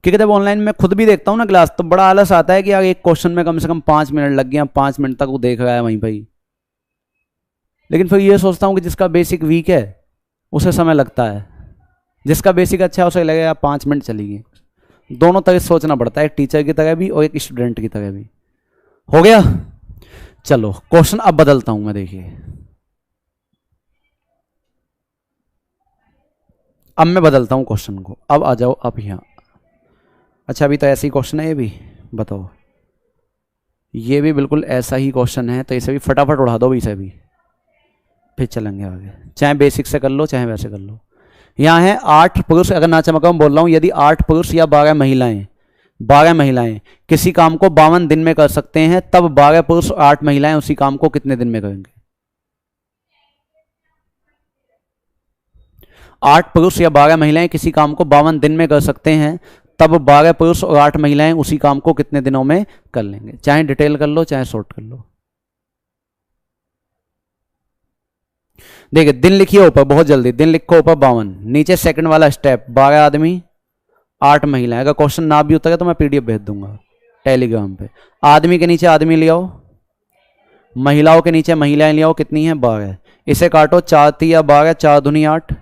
क्योंकि जब ऑनलाइन में खुद भी देखता हूँ ना क्लास, तो बड़ा आलस आता है कि यार एक क्वेश्चन में कम से कम 5 मिनट लग गया, 5 मिनट तक वो देख रहा है वहीं पर ही। लेकिन फिर ये सोचता हूँ कि जिसका बेसिक वीक है उसे समय लगता है, जिसका बेसिक अच्छा है उसे लगेगा 5 मिनट चलेगी। दोनों तरह सोचना पड़ता है, एक टीचर की तरह भी और एक स्टूडेंट की तरह भी। हो गया? चलो क्वेश्चन अब बदलता हूं मैं, देखिए अब मैं बदलता हूं क्वेश्चन को। अब आ जाओ अब यहां। अच्छा अभी तो ऐसा ही क्वेश्चन है, ये भी बताओ, ये भी बिल्कुल ऐसा ही क्वेश्चन है, तो इसे भी फटाफट उड़ा दो इसे भी, फिर चलेंगे आगे। चाहे बेसिक से कर लो चाहे वैसे कर लो। यहाँ है 8 पुरुष, अगर ना चमका मैं बोल रहा हूँ, यदि 8 पुरुष या 12 महिलाएं किसी काम को 52 दिन में कर सकते हैं, तब 12 पुरुष और 8 महिलाएं उसी काम को कितने दिन में करेंगे? 8 पुरुष या 12 महिलाएं किसी काम को 52 दिन में कर सकते हैं, तब 12 पुरुष और 8 महिलाएं उसी काम को कितने दिनों में कर लेंगे? चाहे डिटेल कर लो चाहे शॉर्ट कर लो। देखिए दिन लिखिए ऊपर, बहुत जल्दी दिन लिखो ऊपर 52, नीचे सेकंड वाला स्टेप 12 आदमी 8 महिलाएं। अगर क्वेश्चन ना भी उतरे तो मैं पीडीएफ भेज दूंगा टेलीग्राम पे। आदमी के नीचे आदमी ले आओ, महिलाओं के नीचे महिलाएं ले आओ, कितनी है? 12। इसे काटो, 4 तिया 12, 4 दूनी 8।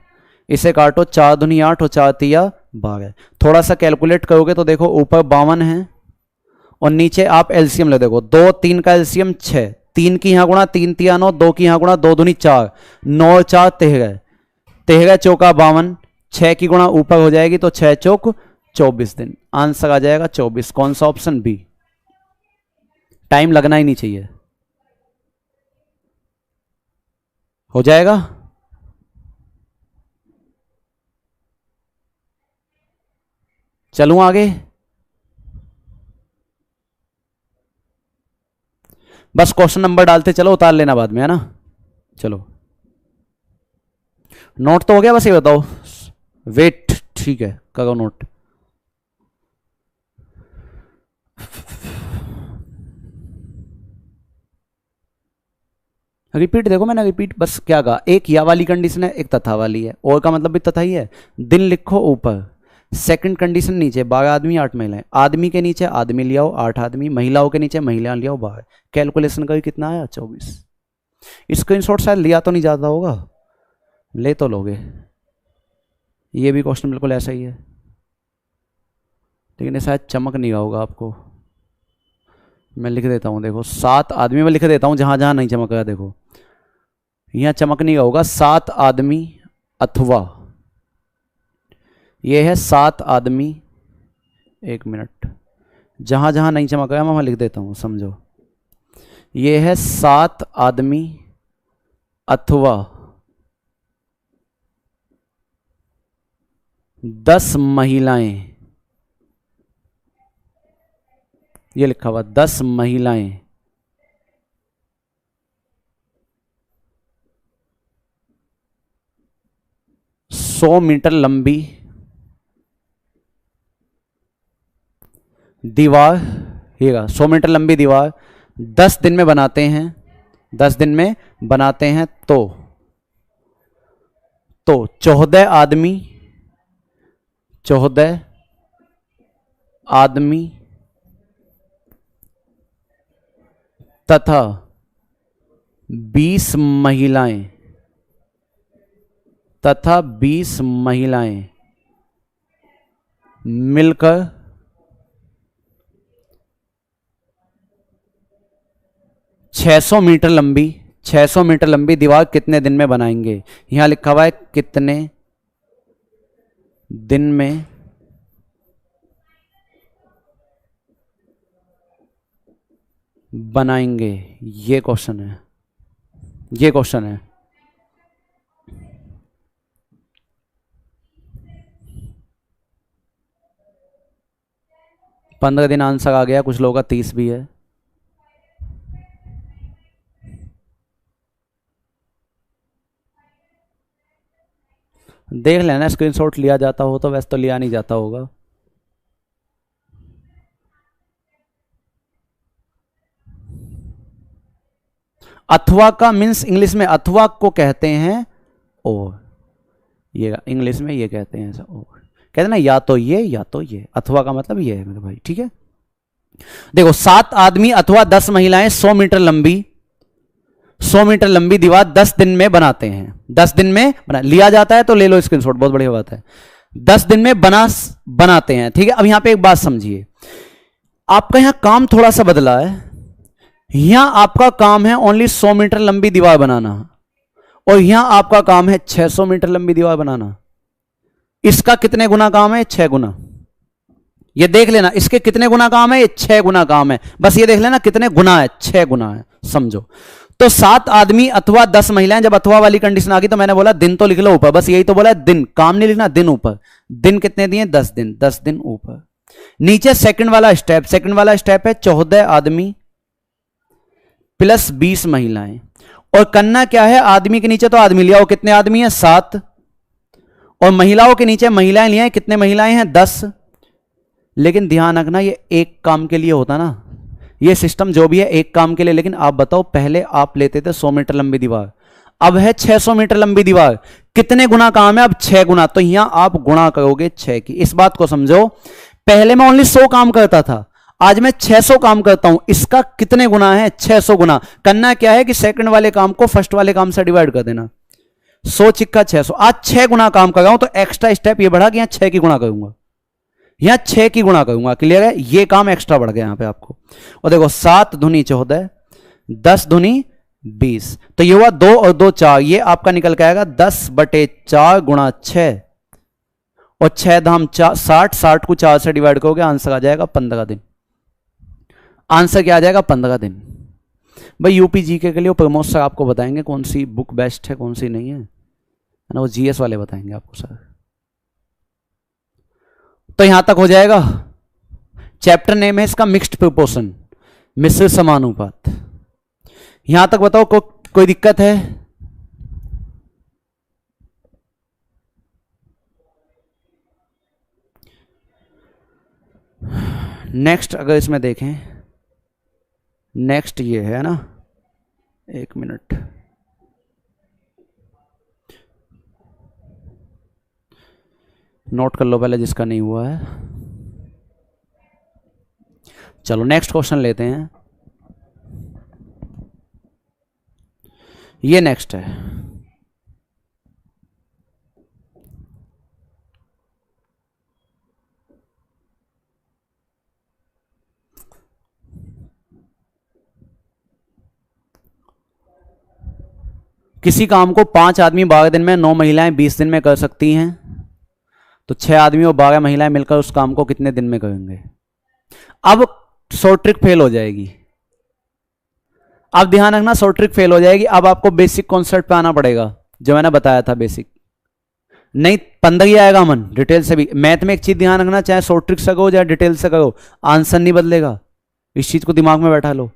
इसे काटो, 4 दूनी 8 और 4 तिया 12। थोड़ा सा कैलकुलेट करोगे तो देखो ऊपर 52 है और नीचे आप एलसीएम ले, देखो 2 3 का एलसीएम 6, 3 की यहां गुणा 3 तिया 9, 2 की यहां गुणा 2 दूनी 4, 9 और 4 13, 13 चौका 52, 6 की गुणा ऊपर हो जाएगी तो 6 चौक 24 दिन। आंसर आ जाएगा 24। कौन सा? Option B. टाइम लगना ही नहीं चाहिए, हो जाएगा। चलूं आगे? बस क्वेश्चन नंबर डालते चलो, उतार लेना बाद में, है ना। चलो नोट तो हो गया, बस ये बताओ। वेट, ठीक है करो नोट। रिपीट देखो, मैंने रिपीट बस क्या कहा, एक या वाली कंडीशन है, एक तथा वाली है, और का मतलब भी तथा ही है। दिन लिखो ऊपर, सेकंड कंडीशन नीचे 12 आदमी 8 महिलाएं। आदमी के नीचे आदमी ले आओ 8 आदमी, महिलाओं के नीचे महिला ले आओ 12। कैलकुलेशन करी कितना आया? 24। स्क्रीनशॉट शायद लिया तो नहीं जाता होगा, ले तो लोगे। ये भी क्वेश्चन बिल्कुल ऐसा ही है, लेकिन शायद चमक नहीं होगा आपको। मैं लिख देता हूं, देखो 7 आदमी, मैं लिख देता हूं जहां जहां नहीं चमक रहा। देखो यहां चमक नहीं होगा, 7 आदमी अथवा, ये है 7 आदमी। 1 मिनट, जहां जहां नहीं चमक रहा मैं वहां लिख देता हूं, समझो। ये है 7 आदमी अथवा 10 महिलाएं, ये लिखा हुआ 10 महिलाएं 100 मीटर लंबी दीवार, ये 100 मीटर लंबी दीवार 10 दिन में बनाते हैं, 10 दिन में बनाते हैं, तो 14 आदमी, 14 आदमी तथा 20 महिलाएं, तथा 20 महिलाएं मिलकर 600 मीटर लंबी, 600 मीटर लंबी दीवार कितने दिन में बनाएंगे? यहां लिखा हुआ है कितने दिन में बनाएंगे, ये क्वेश्चन है, ये क्वेश्चन है। पंद्रह दिन आंसर आ गया, कुछ लोगों का 30 भी है। देख लेना, स्क्रीनशॉट लिया जाता हो तो, वैसे तो लिया नहीं जाता होगा। अथवा का मीन्स इंग्लिश में अथवा को कहते हैं और, ये इंग्लिश में ये कहते हैं ऐसा और। कहते ना या तो ये, अथवा का मतलब ये है मेरे भाई, ठीक है। देखो 7 आदमी अथवा 10 महिलाएं 100 मीटर लंबी दीवार 10 दिन में बनाते हैं। 10 दिन में लिया जाता है तो ले लो स्क्रीनशॉट, बहुत बढ़िया बात है। 10 दिन में बनाते हैं, ठीक है। अब यहां पे एक बात समझिए, आपका यहां काम थोड़ा सा बदला है। यहां आपका काम है ओनली 100 मीटर लंबी दीवार बनाना, और यहां आपका काम है 600 मीटर लंबी दीवार बनाना। इसका कितने गुना काम है? 6 गुना। ये देख लेना, इसके कितने गुना काम है? ये 6 गुना काम है। बस ये देख लेना कितने गुना है, 6 गुना है, समझो। तो 7 आदमी अथवा 10 महिलाएं, जब अथवा वाली कंडीशन आ गई तो मैंने बोला दिन तो लिख लो ऊपर, बस यही तो बोला है, दिन, काम नहीं लिखना, दिन ऊपर। दिन कितने दिए? 10 दिन, 10 दिन ऊपर। नीचे सेकंड वाला स्टेप है 14 आदमी प्लस 20 महिलाएं। और करना क्या है, आदमी के नीचे तो आदमी लिया हो, कितने आदमी है? 7। और महिलाओं के नीचे महिलाएं लिया है, कितने महिलाएं हैं? 10। लेकिन ध्यान रखना ये एक काम के लिए होता ना, ये सिस्टम जो भी है एक काम के लिए। लेकिन आप बताओ, पहले आप लेते थे 100 मीटर लंबी दीवार, अब है 600 मीटर लंबी दीवार, कितने गुना काम है? अब 6 गुना। तो यहां आप गुणा करोगे 6 की। इस बात को समझो, पहले मैं ओनली 100 काम करता था, आज मैं 600 काम करता हूं। इसका कितने गुना है? 600 गुना। करना क्या है कि सेकंड वाले काम को फर्स्ट वाले काम से डिवाइड कर देना। 100 चिक्का 600, आज 6 गुना काम कर रहा हूं, तो एक्स्ट्रा स्टेप ये बढ़ा कि यहां 6 की गुणा करूंगा, यहां 6 की गुणा करूंगा। क्लियर है? ये काम एक्स्ट्रा बढ़ गया यहां पे आपको। और देखो 7 दूनी 14, 10 दूनी 20, तो ये हुआ 2 और 2 4, ये आपका निकल के आएगा 10/4 गुणा 6, और 6 धाम 60, 60 को 4 से डिवाइड करोगे, आंसर आ जाएगा 15 दिन। आंसर क्या आ जाएगा? 15 दिन। भाई यूपी जीके के लिए प्रमोद सर आपको बताएंगे कौन सी बुक बेस्ट है, कौन सी नहीं है ना, वो जीएस वाले बताएंगे आपको सर। तो यहां तक हो जाएगा। चैप्टर नेम है इसका मिक्स्ड प्रोपोर्शन, मिश्र समानुपात। यहां तक बताओ कोई दिक्कत है? नेक्स्ट अगर इसमें देखें, नेक्स्ट ये है ना, 1 मिनट, नोट कर लो पहले जिसका नहीं हुआ है। चलो नेक्स्ट क्वेश्चन लेते हैं। ये नेक्स्ट है, किसी काम को 5 आदमी 12 दिन में, 9 महिलाएं 20 दिन में कर सकती हैं, तो 6 आदमी और 12 महिलाएं मिलकर उस काम को कितने दिन में करेंगे? अब शॉर्ट ट्रिक फेल हो जाएगी। अब ध्यान रखना, शॉर्ट ट्रिक फेल हो जाएगी। अब आपको बेसिक कॉन्सेप्ट पे आना पड़ेगा, जो मैंने बताया था बेसिक। नहीं 15 ही आएगा मन, डिटेल से भी। मैथ में एक चीज ध्यान रखना, चाहे शॉर्ट ट्रिक से करो चाहे डिटेल से करो, आंसर नहीं बदलेगा। इस चीज को दिमाग में बैठा लो।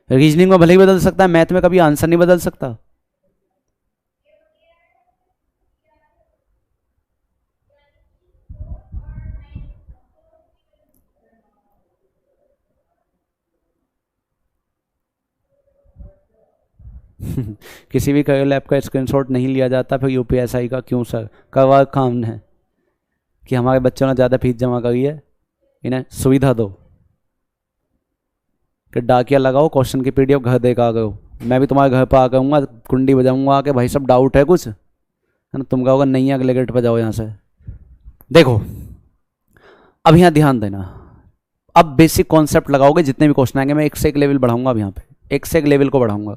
रीजनिंग में भले ही बदल सकता है, मैथ में कभी आंसर नहीं बदल सकता। किसी भी करियर लैब का स्क्रीनशॉट नहीं लिया जाता, फिर यूपीएसआई का क्यों सर? करवा काम है कि हमारे बच्चों ने ज़्यादा फीस जमा करी है, इन्हें सुविधा दो कि डाकिया लगाओ, क्वेश्चन की पीडीएफ घर दे आ गए। मैं भी तुम्हारे घर पर आ जाऊँगा, कुंडी बजाऊँगा आके, भाई सब डाउट है कुछ, है ना? तुम कहोगे नहीं, अगले गेट पर जाओ यहाँ से। देखो अब यहाँ ध्यान देना, अब बेसिक कॉन्सेप्ट लगाओगे, जितने भी क्वेश्चन आएंगे मैं एक से एक लेवल बढ़ाऊंगा। अब यहाँ पे एक से एक लेवल को बढ़ाऊंगा।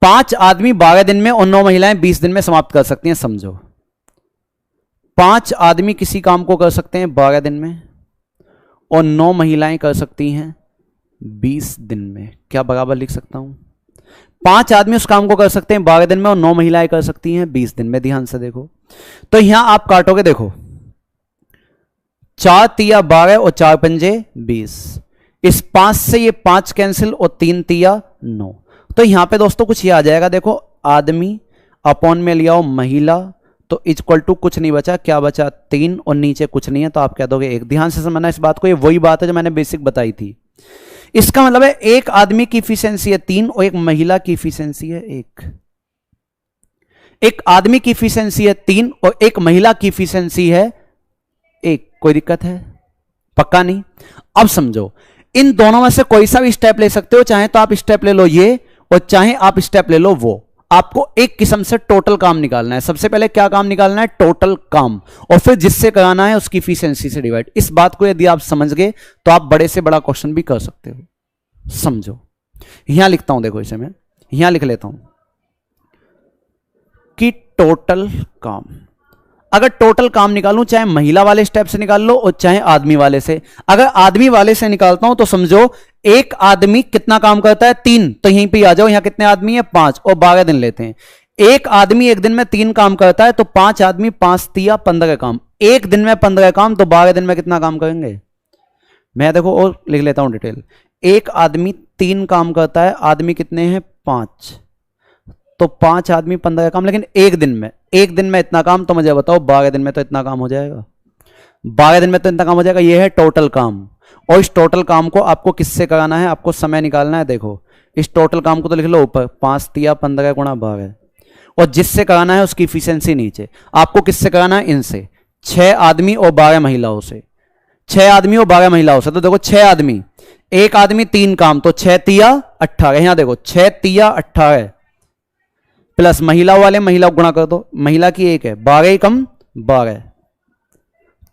5 आदमी 12 दिन में और 9 महिलाएं 20 दिन में समाप्त कर सकती हैं। समझो, 5 आदमी किसी काम को कर सकते हैं 12 दिन में, और 9 महिलाएं कर सकती हैं 20 दिन में। क्या बराबर लिख सकता हूं? 5 आदमी उस काम को कर सकते हैं 12 दिन में, और 9 महिलाएं कर सकती हैं 20 दिन में। ध्यान से देखो, तो यहां आप काटोगे, देखो 4 तिया 12 और 4 पंजे 20। इस 5 से ये 5 कैंसिल, और 3 तिया 9। तो यहां पे दोस्तों कुछ ये आ जाएगा, देखो आदमी अपॉन में लिया हो महिला, तो इक्वल टू कुछ नहीं बचा, क्या बचा? 3, और नीचे कुछ नहीं है, तो आप कह दोगे 1। ध्यान से समझना इस बात को, ये वही बात है जो मैंने बेसिक बताई थी। इसका मतलब है एक आदमी की इफिशिएंसी है 3, और एक महिला की इफिशिएंसी है 1। एक आदमी की इफिशिएंसी है 3 और एक महिला की इफिशिएंसी है एक, कोई दिक्कत है? पक्का नहीं? अब समझो, इन दोनों में से कोई सा भी स्टेप ले सकते हो, चाहे तो आप स्टेप ले लो ये और चाहे आप स्टेप ले लो वो। आपको एक किस्म से टोटल काम निकालना है। सबसे पहले क्या काम निकालना है? टोटल काम, और फिर जिससे कराना है उसकी इफिशिएंसी से डिवाइड। इस बात को यदि आप समझ गए तो आप बड़े से बड़ा क्वेश्चन भी कर सकते हो। समझो, यहां लिखता हूं, देखो इसे मैं यहां लिख लेता हूं कि टोटल काम, अगर टोटल काम निकालूं चाहे महिला वाले स्टेप से निकाल लो और चाहे आदमी वाले से। अगर आदमी वाले से निकालता हूं तो समझो एक आदमी कितना काम करता है? 3। तो यहीं पे आ जाओ, यहां कितने आदमी है? 5, और 12 दिन लेते हैं। एक आदमी एक दिन में 3 काम करता है, तो 5 आदमी 5 तिया 15 काम। एक दिन में 15 काम, तो 12 दिन में कितना काम करेंगे? मैं देखो और लिख लेता हूं डिटेल। एक आदमी 3 काम करता है, आदमी कितने हैं? 5, तो 5 आदमी 15 काम, लेकिन एक दिन में इतना काम। तो मुझे बताओ 12 दिन में तो इतना काम हो जाएगा? 12 दिन में तो इतना काम हो जाएगा। ये है टोटल काम, और इस टोटल काम को आपको किससे कराना है? आपको समय निकालना है। देखो इस टोटल काम को तो लिख लो ऊपर, 5 तिया 15 गुणा 12, और जिससे कराना है उसकी इफिशिएंसी नीचे। आपको किससे कराना है? इनसे, 6 आदमी और 12 महिलाओं से। 6 आदमी और 12 महिलाओं से। तो देखो 6 आदमी, एक आदमी 3 काम, तो 6 तिया 18। यहां देखो 6 तिया 18 प्लस महिलाओं वाले महिला गुणा कर दो, महिला की 1 है, 12 कम 12,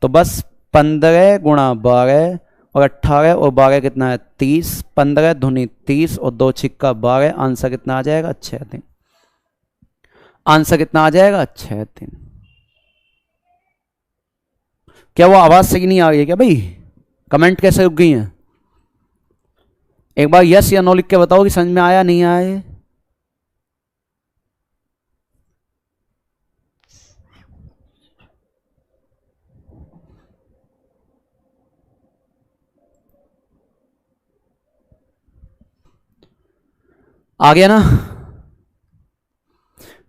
तो बस 15 गुणा 12 और 18 और 12 कितना है? 30। 15 दूनी 30 और 2 छिक्का 12। आंसर कितना आ जाएगा? 6 दिन। आंसर कितना आ जाएगा? 6 दिन। क्या वो आवाज सही नहीं आ रही है क्या भाई? कमेंट कैसे रुक गई हैं? एक बार यस या नो लिख के बताओ कि समझ में आया नहीं आया। आ गया ना?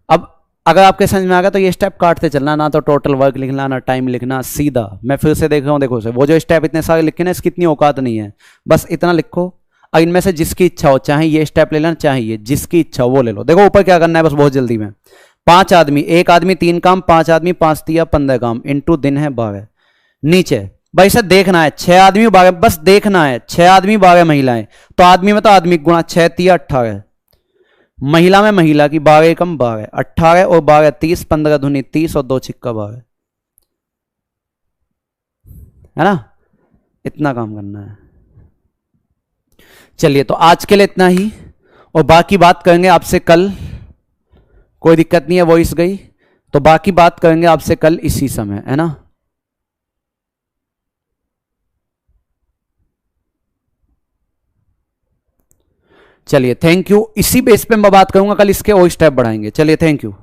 अब अगर आपके समझ में आ गया तो ये स्टेप काटते चलना, ना तो टोटल वर्क लिखना ना टाइम लिखना, सीधा। मैं फिर से देख रहा हूं, देखो वो जो स्टेप इतने सारे लिखे ना, इसकी इतनी औकात नहीं है। बस इतना लिखो, और इनमें से जिसकी इच्छा हो, चाहे ये स्टेप ले लेना चाहे ये, जिसकी इच्छा हो वो ले लो। देखो ऊपर क्या करना है, बस बहुत जल्दी में। 5 आदमी, एक आदमी 3 काम, 5 आदमी 5 तिया 15 काम, इंटू दिन है 12। नीचे भाई इसे देखना है, 6 आदमी 12, बस देखना है 6 आदमी 12 महिलाएं, तो आदमी में तो आदमी गुणा 6 तिया 18, महिला में महिला की 12 कम 12, 18 और 12 30, 15 दूनी 30 और 2 छिक्का 12, है ना? इतना काम करना है। चलिए तो आज के लिए इतना ही, और बाकी बात करेंगे आपसे कल। कोई दिक्कत नहीं है, वॉइस गई तो बाकी बात करेंगे आपसे कल इसी समय, है ना? चलिए थैंक यू। इसी बेस पे मैं बात करूंगा कल, इसके और स्टेप बढ़ाएंगे। चलिए थैंक यू।